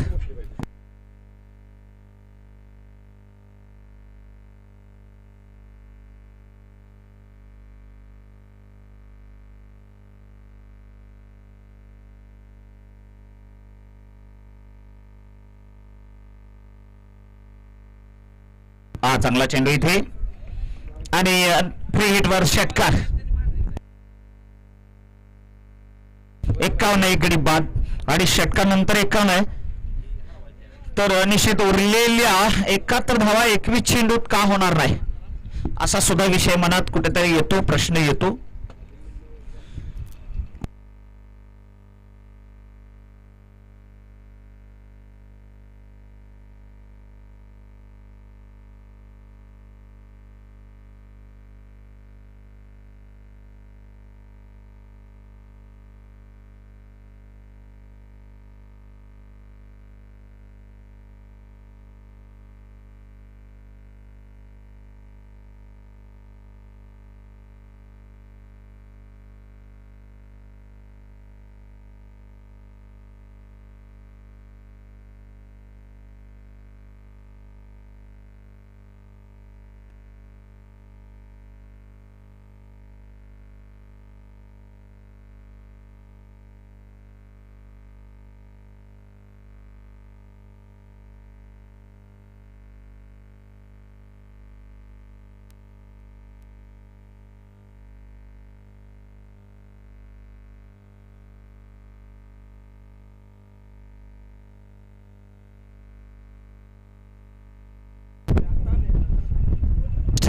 हा चांगला चेंडू इथे आणि फ्री हिट वर षटकार. 51 एक गडी बाद आणि षटकानंतर 51 आहे. तर निश्चित उरलेल्या 71 धावा 21 चेंडूत का होणार नाही असा सुद्धा विषय मनात कुठेतरी येतो, प्रश्न येतो.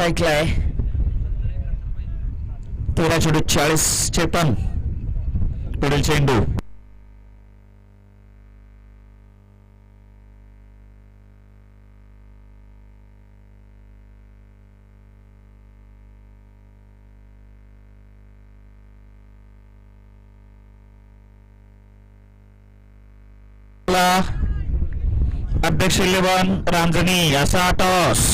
ऐकलाय 13 चेंडू 40. चेतन पुढील चेंडू अध्यक्ष 11 रांजणी असा टॉस.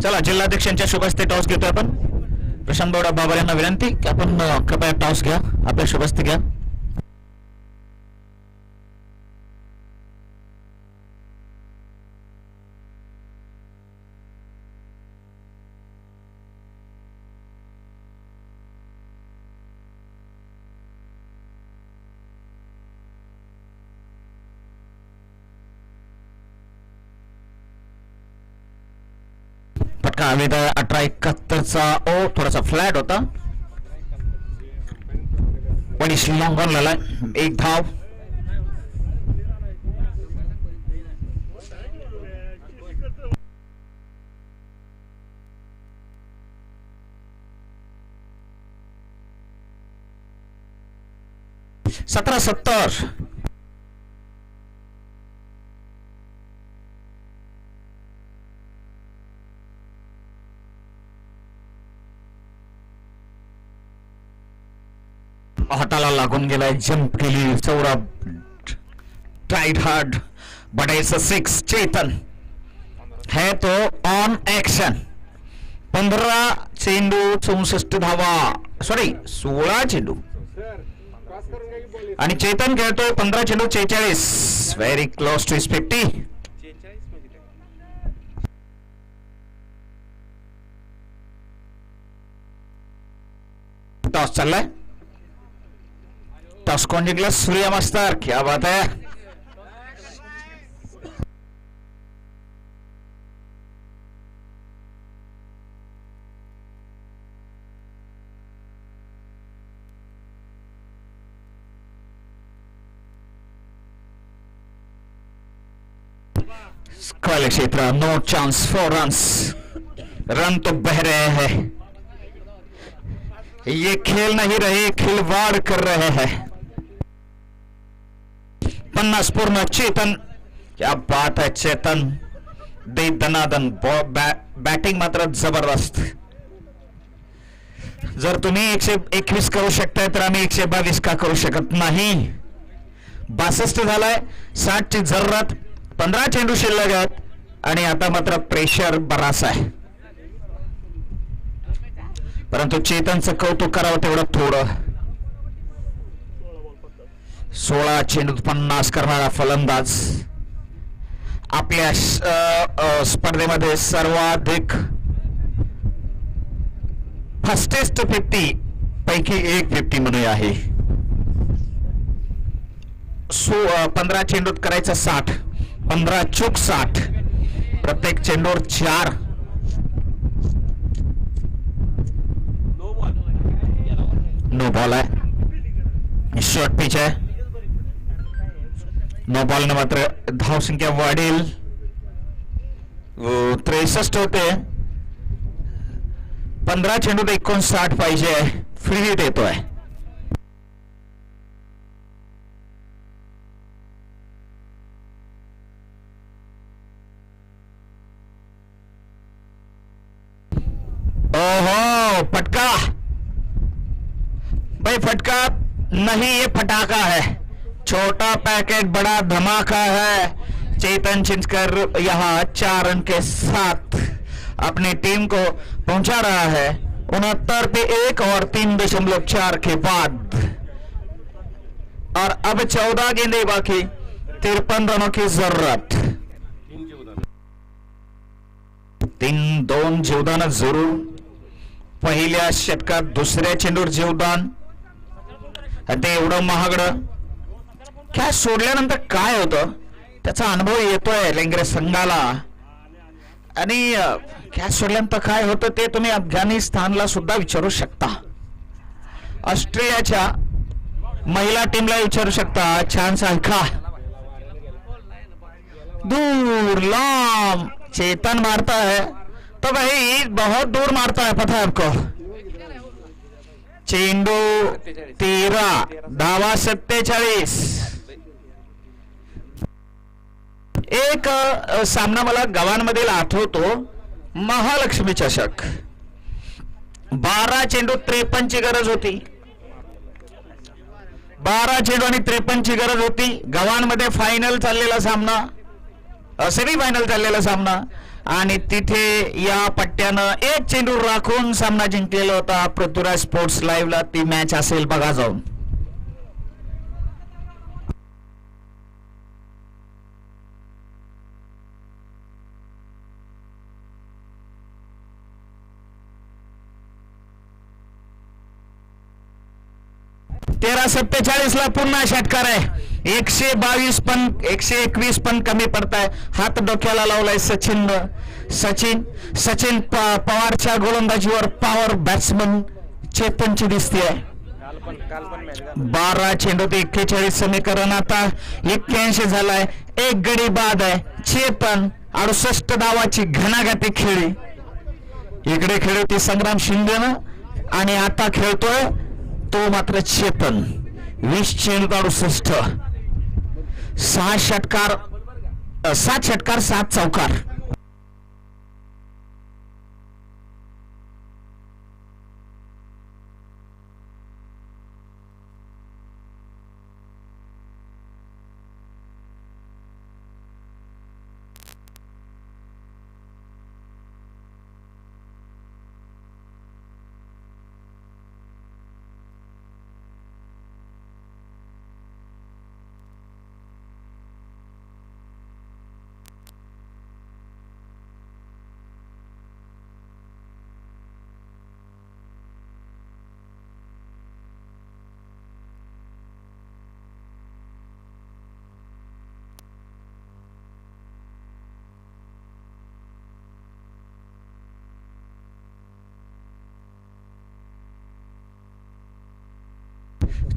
चला जिल्हाध्यक्षांच्या शुभ हस्ते टॉस घेतोय आपण. प्रशांत बावडा बाबर यांना विनंती की आपण कृपया टॉस घ्या, आपल्या शुभ हस्ते घ्या. फटका हवेत 18-71चा. ओ थोडासा फ्लॅट होता. पण लॉंग ऑन झालाय. एक धाव. सतरा 70. हाताला लागून गेलाय. जंप केली. चौरा टाइट हार्ड. बडायचं 6. चेतन है तो ऑन ऍक्शन. 15 चेंडू 64 धावा. सॉरी 16 चेंडू आणि चेतन खेळतोय 15 चेंडू 46. Very close to 50. टॉस चाललाय. टॉस कोण जिंकला? सूर्या मास्तर. क्या बात है. स्क्वायर क्षेत्र. No chance for runs. Run तो बह रहे हैं. ये खेल नहीं रहे, खिलवाड़ कर रहे हैं. 50 पूर्ण. चेतन. क्या बात है चेतन. दे दनादन. बॅटिंग मात्र जबरदस्त. जर तुम्ही 121 करू शकताय तर आम्ही 122 का करू शकत नाही. 62 झालाय. 60 ची जरूरत. 15 चेंडू शिल्लक आहेत आणि आता मात्र प्रेशर बराच आहे. परंतु चेतनचं कौतुक करावं तेवढं थोडं. 16 चेंडू 50 करणारा फलंदाज. आपल्या स्पर्धेमध्ये सर्वाधिक फास्टेस्ट 50 पैकी एक 50 म्हणूया आहे. 15 चेंडूत करायचं 60. 15 चूक 60. प्रत्येक चेंडूवर 4. नो बॉल आहे. शॉर्ट पिच आहे. नो बॉल ने मात्र धावसंख्या वाढेल. 63 होते. 15 चेंडूत 59 पाहिजे. फ्री हिट येतोय. ओहो फटका. भाई फटका नहीं, ये फटाका है. छोटा पैकेट बड़ा धमाका है. चेतन चिंचकर यहाँ 4 रन के साथ अपनी टीम को पहुंचा रहा है 69 पे 1 और 3.4 के बाद. और अब 14 गेंदे बाकी. 53 रनों की जरूरत. 3-2 जीवदान जरूर. पहिल्या षटकात दुसऱ्या चेंडूवर जीवदान. ते एवढं महागडं. कॅच सोडल्यानंतर काय होतं त्याचा अनुभव येतोय लेंगरे संघाला. आणि कॅच सोडल्यानंतर काय होतं ते तुम्ही अफगाणिस्तानला सुद्धा विचारू शकता. ऑस्ट्रेलियाच्या महिला टीमला विचारू शकता. चान्स ऐका. दूर लांब चेतन मारता है तो भाई बहुत दूर मारता है. पता है आपको. चेंडू 13. धावा 47. एक सामना मला गावांमधील आठवतो. महालक्ष्मी चषक. 12 चेंडू 53 ची गरज होती. 12 चेंडू आणि 53 ची गरज होती. गावांमध्ये फायनल चाललेला सामना. सेमी फायनल चाललेला सामना आणि तिथे या पट्ट्यानं एक चेंडू राखून सामना जिंकलेला होता. पृथ्वीराज स्पोर्ट्स लाईव्हला ती मॅच असेल, बघा जाऊन. तेरा 47 ला पुन्हा षटकार आहे. 122 पण 121 पण कमी पडताय. हात डोक्याला लावलाय सचिन पवारच्या गोलंदाजीवर पॉवर बॅट्समन चेतनची दिसते. 12 चेंडूत 41 समीकरण आता 81 झालाय. एक गडी बाद आहे. चेतन 68 धावाची घणाघाती खेळी. इकडे खेळती संग्राम शिंदेनं आणि आता खेळतोय तो मात्र चेतन. 20 चेंडूत 68. 7 षटकार 7 चौकार.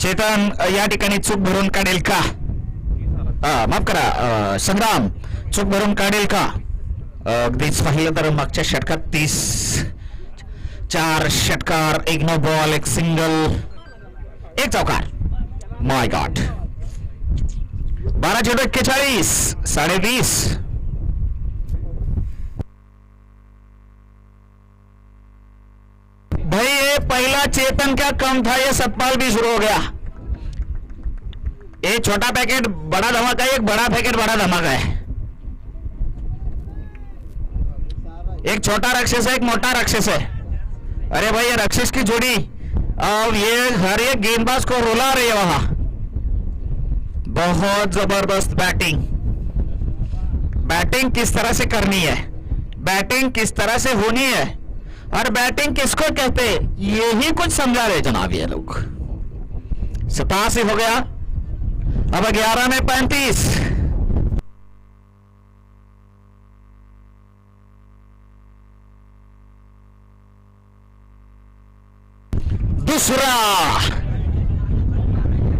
चेतन या ठिकाणी चूक भरून काढेल का? माफ करा, संग्राम चूक भरून काढेल का? अगदीच पाहिलं तर मागच्या षटकात 4 षटकार, 1 नो बॉल, 1 सिंगल, 1 चौकार. माय गॉड. 12 चेंडू 41, 20.5. भाई ये पहला चेतन क्या कम था, ये सतपाल भी शुरू हो गया. ये छोटा पैकेट बड़ा धमाका है, एक बड़ा पैकेट बड़ा धमाका है. एक छोटा राक्षस है, एक मोटा राक्षस है. अरे भाई ये राक्षस की जोड़ी अब ये हर एक गेंदबाज को रुला रही है वहां. बहुत जबरदस्त बैटिंग किस तरह से करनी है, बैटिंग किस तरह से होनी है और बैटिंग किसको कहते हैं, यही कुछ समझा रहे जनाब ये लोग. 87 हो गया. अब 11 में 35. दूसरा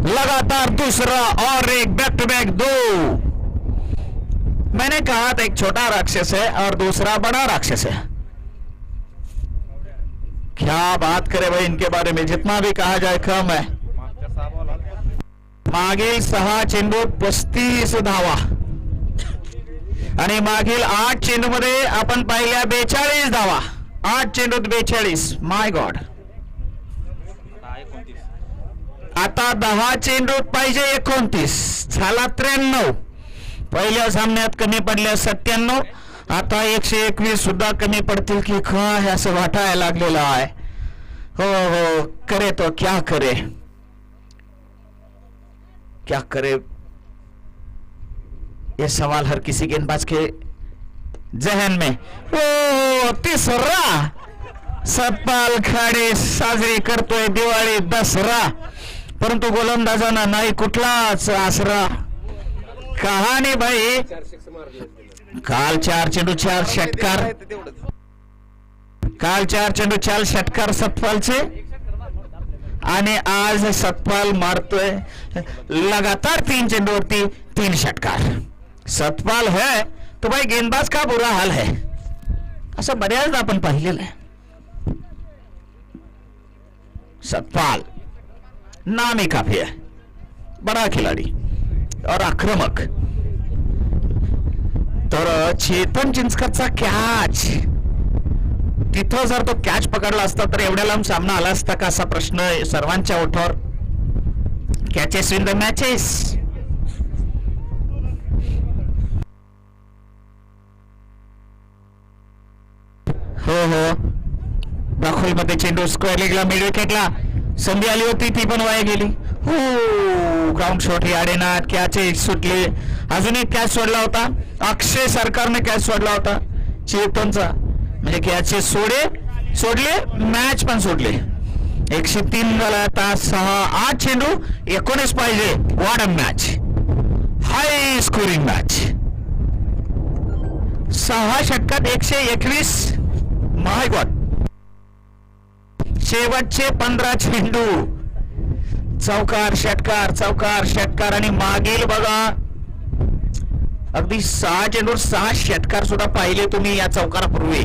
लगातार दूसरा और एक बैक टू बैक 2. मैंने कहा था एक छोटा राक्षस है और दूसरा बड़ा राक्षस है. क्या बात करें भाई इनके बारे में, जितना भी कहा जाए कम है. मागील 6 चेंडूत 35 धावा आणि मागील 8 चेंडूमध्ये आपण पाहिल्या 42 धावा. 8 चेंडूत 42. माय गॉड. आता 10 चेंडूत पाहिजे 29. झाला 93. पहिल्या सामन्यात कमी पडल्या 97. आता 121 सुद्धा कमी पडतील की काय असं वाटायला लागलेलं आहे. हो करे तो क्या करे, क्या करे, ये सवाल हर किसी गेंदबाज के जहन में. ओ तिसरा सतपाल खाडे साजरी करतोय दिवाळी दसरा, परंतु गोलंदाजांना नाही कुठलाच आसरा. कहाणी भाई काल 4 चेंडू 4 षटकार, काल 4 चेंडू 4 षटकार सतपालचे आणि आज सतपाल मारतोय लगातार 3 चेंडूवरती 3 षटकार. सतपाल है तो भाई गेंदबाज का बुरा हाल है, असं बऱ्याचदा आपण पाहिलेलं आहे. सतपाल नाम ही काफी है, बड़ा खिलाड़ी और आक्रमक. तर चेतन चिंचकरचा कॅच, तिथं जर तो कॅच पकडला असता तर एवढ्या लांब सामना आला असता का असा प्रश्न सर्वांच्या ओठावर. Catches in the matches. हो हो दाखोल मध्ये चेंडू स्क्वेअर लेगला मिड विकेटला संधी आली होती ती पण वाया गेली. हो ग्राउंड शॉट ही आडेनाथ कॅच सुटली. अजून एक कॅच सोडला होता अक्षय सरकारने कॅच सोडला होता चेतनचा म्हणजे कॅच सोडले मॅच पण सोडले. 103 झाला आता 6-8 चेंडू 19 पाहिजे. What a match high scoring match. 6 षटकात 121 माय गॉड. शेवटचे 15 चेंडू चौकार षटकार आणि मागील बघा अगदी 6 चेंडूवर 6 षटकार सुद्धा पाहिले तुम्ही या चौकारापूर्वी.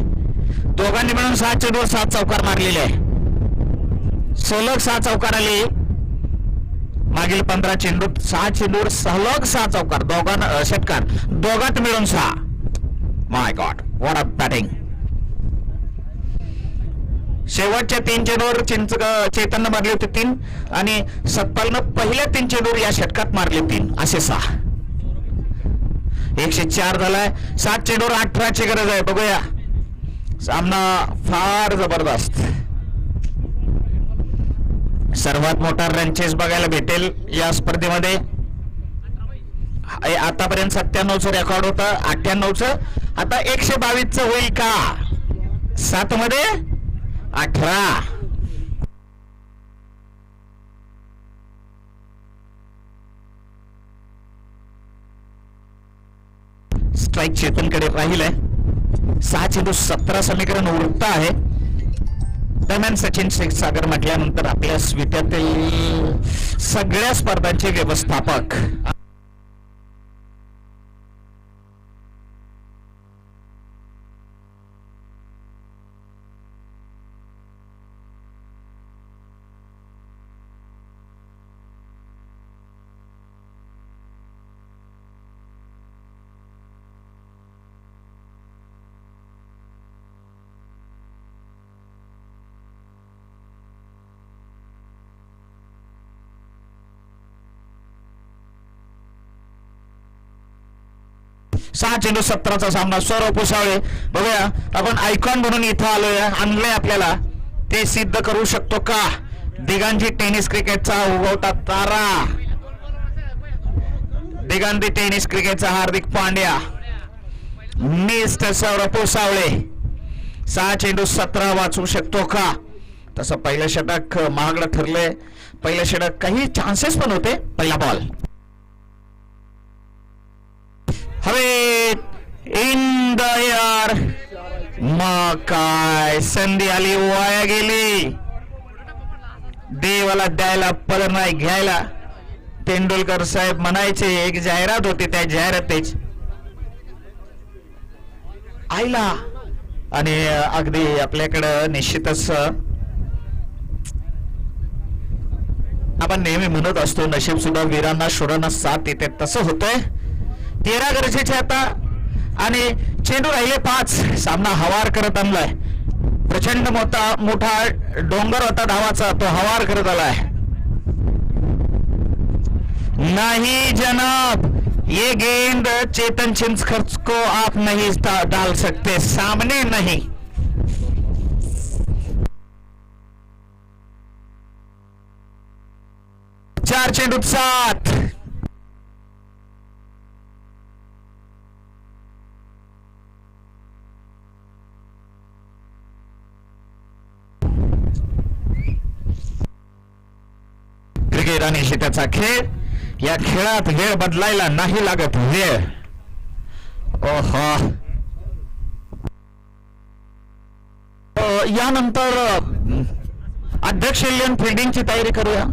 दोघांनी मिळून 6 चेंडूवर 7 चौकार मारलेले आहे. सलग 6 चौकार आले. मागील 15 चेंडूत 6 चेंडूवर सलग 6 चौकार षटकार दोघात मिळून 6. माय गॉड व्हॉट अ बॅटिंग. शेवटच्या 3 चेंडूवर चेतननं मारले होते 3 आणि सत्पालनं पहिल्या 3 चेंडूवर या षटकात मारले 3 असे 6. 104 झालाय. 7 चेंडूवर 18ची गरज आहे. बघूया सामना फार जबरदस्त. सर्वात मोठा रन चेस बघायला भेटेल या स्पर्धेमध्ये. आतापर्यंत 97चं रेकॉर्ड होतं 98चं आता 122चं होईल का. 7 मध्ये 18. स्ट्राईक चेतनकडे राहील. 6 चेंडू 17 समीकरण उरत आहे. दरम्यान सचिन क्षीरसागर म्हटल्यानंतर आपल्या स्विट्यातील सगळ्या स्पर्धांचे व्यवस्थापक सहा चेंडू 17चा सामना. सौरव पुसावळे बघूया आपण आयकॉन म्हणून इथं आलोय आणलंय आपल्याला ते सिद्ध करू शकतो का. दिगांजी टेनिस क्रिकेटचा उगवता तारा दिगांती टेनिस क्रिकेटचा हार्दिक पांड्या मिस्टर सौरव पुसावळे 6 चेंडू 17 वाचवू शकतो का. तसं पहिलं षटक महागडं ठरलंय. पहिलं षटक काही चान्सेस पण होते. पहिला बॉल हवे इन द एअर. मग काय संधी आली वाया गेली. देवाला द्यायला पद नाही घ्यायला. तेंडुलकर साहेब म्हणायचे एक जाहिरात होती त्या जाहिरातीच आईला. आणि अगदी आपल्याकडं निश्चितच आपण नेहमी म्हणत असतो नशीब सुद्धा वीरांना शूरांना साथ देते. तसं होतंय. 13 गरजेचे आता आणि चेंडू राहिले 5. सामना हवार करत आणलाय. प्रचंड मोठा डोंगर होता धावाचा तो हवार करत आलाय. नहीं जनाब ये गेंद चेतन चिंचकर को आप नहीं डाल सकते सामने नहीं. चार चेंडूत 7. क्रिकेट आणि शेताचा खेळ. या खेळात वेळ बदलायला नाही लागत वेळ. ओहो यानंतर अध्यक्ष फिल्डिंगची तयारी करूया.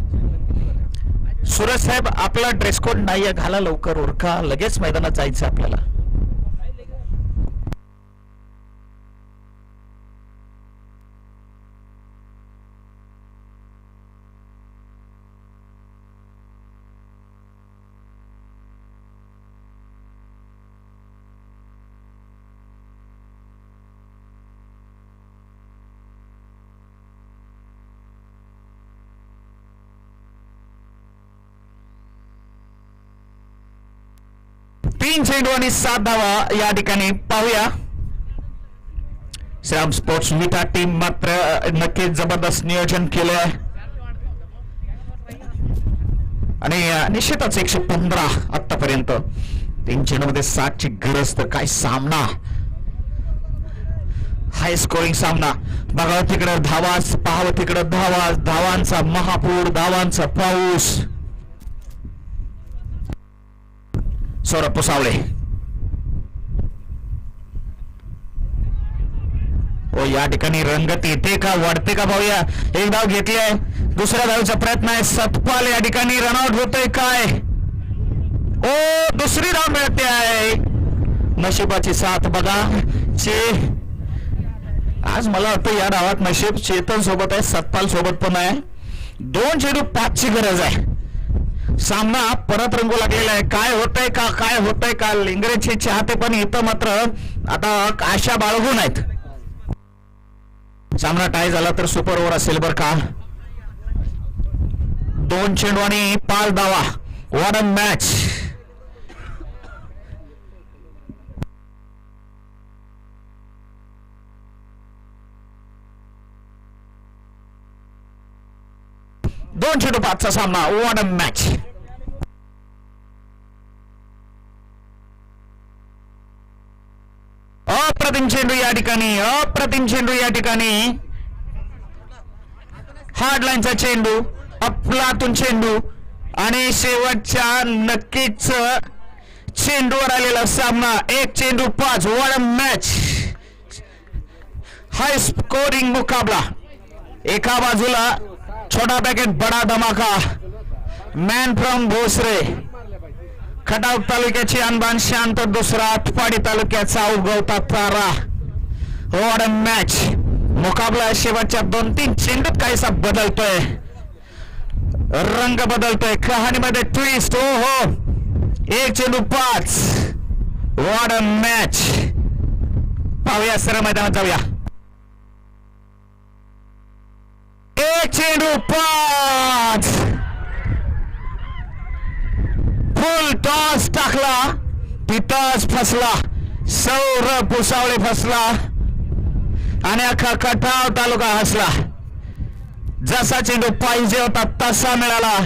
सुरज साहेब आपला ड्रेस कोड नाहीये घाला लवकर उरका लगेच मैदानात जायचं आपल्याला. तीन चेंडू आणि 7 धावा या ठिकाणी पाहूया. श्याम स्पोर्ट्स विटा टीम मात्र नक्कीच जबरदस्त नियोजन केलंय आणि निश्चितच 115 आतापर्यंत 3 चेंडूमध्ये 60 ची गरज. तर काय सामना, हाय स्कोरिंग सामना. बघावं तिकडं धावाच, पाहावं तिकडं धावा, धावांचा महापूर, धावांचा पाऊस. सौरभ पुसावळे ओ या ठिकाणी रंगत येते का, वाढते का पाहूया. एक धाव घेतलीय, दुसऱ्या धावचा प्रयत्न आहे. सतपाल या ठिकाणी रनआउट होतोय काय. ओ दुसरी धाव मिळते आहे. नशिबाची साथ बघा. आज मला वाटतं या डावात नशीब चेतन सोबत आहे, सतपाल सोबत पण आहे. 2 चेंडू 5 ची गरज आहे. सामना परत रंगू लागलेला आहे. काय होतंय का, काय होतंय का. इंग्रजचे चाहते पण इथं मात्र आता आशा बाळगून आहेत. सामना टाय झाला तर सुपर ओव्हर असेल बर का. 2 चेंडू आणि 5 धावा. What a match. दोन चेंडू 5चा सामना. What a match. अप्रतिम चेंडू या ठिकाणी, अप्रतिम चेंडू या ठिकाणी. हार्ड लाईनचा चेंडू, अफलातून चेंडू आणि शेवटच्या नक्कीच चेंडूवर आलेला सामना. 1 चेंडू 5. What a match. High scoring मुकाबला. एका बाजूला छोटा पॅकेट बडा धमाका, मॅन फ्रॉम भोसरे खटाव तालुक्याची अनबान शांत, दुसरा आटपाडी तालुक्याचा उगवता तारा. What a match. मुकाबला शेवटच्या 2-3 चेंडूत काहीसा बदलतोय, रंग बदलतोय, कहाणीमध्ये ट्विस्ट. हो हो. 1 चेंडू 5. What a match. पाहूया सरळ मैदानात जाऊया. 1 चेंडू 5. फुल टॉस टाकला, तिथंच फसला. सौरभ पुसावळे फसला आणि अख्खा खटाव तालुका हसला. जसा चेंडू पाहिजे होता तसा मिळाला.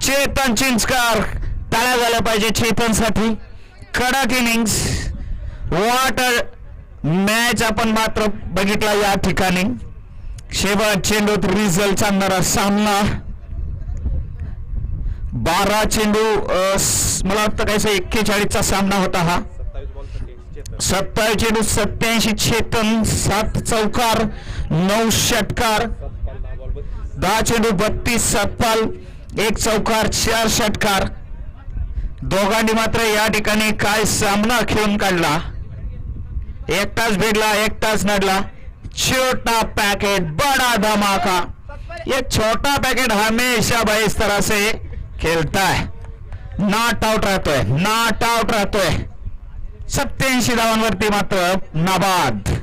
चेतन चिंचकर, टाळ्या झाल्या पाहिजे चेतनसाठी. कडक इनिंग्स. व्हॉट अ मॅच आपण मात्र बघितला या ठिकाणी. शेवट चेंडूत रिझल्ट सांगणारा सामना. 12 चेंडू मला वाटतं काहीसा 41चा सामना होता हा. 27 चेंडू 87 चेतन, 7 चौकार 9 षटकार. 10 चेंडू 32 सतपाल, 1 चौकार 4 षटकार. दोघांनी मात्र या ठिकाणी काय सामना खेळून काढला. एकटाच भिडला, एकटाच नडला. छोटा पैकेट बड़ा धमाका. ये छोटा पैकेट हमेशा भाई इस तरह से खेलता है. नॉट आउट रहतोय, नॉट आउट रहतोय. 87 धावांवरती मात्र नाबाद.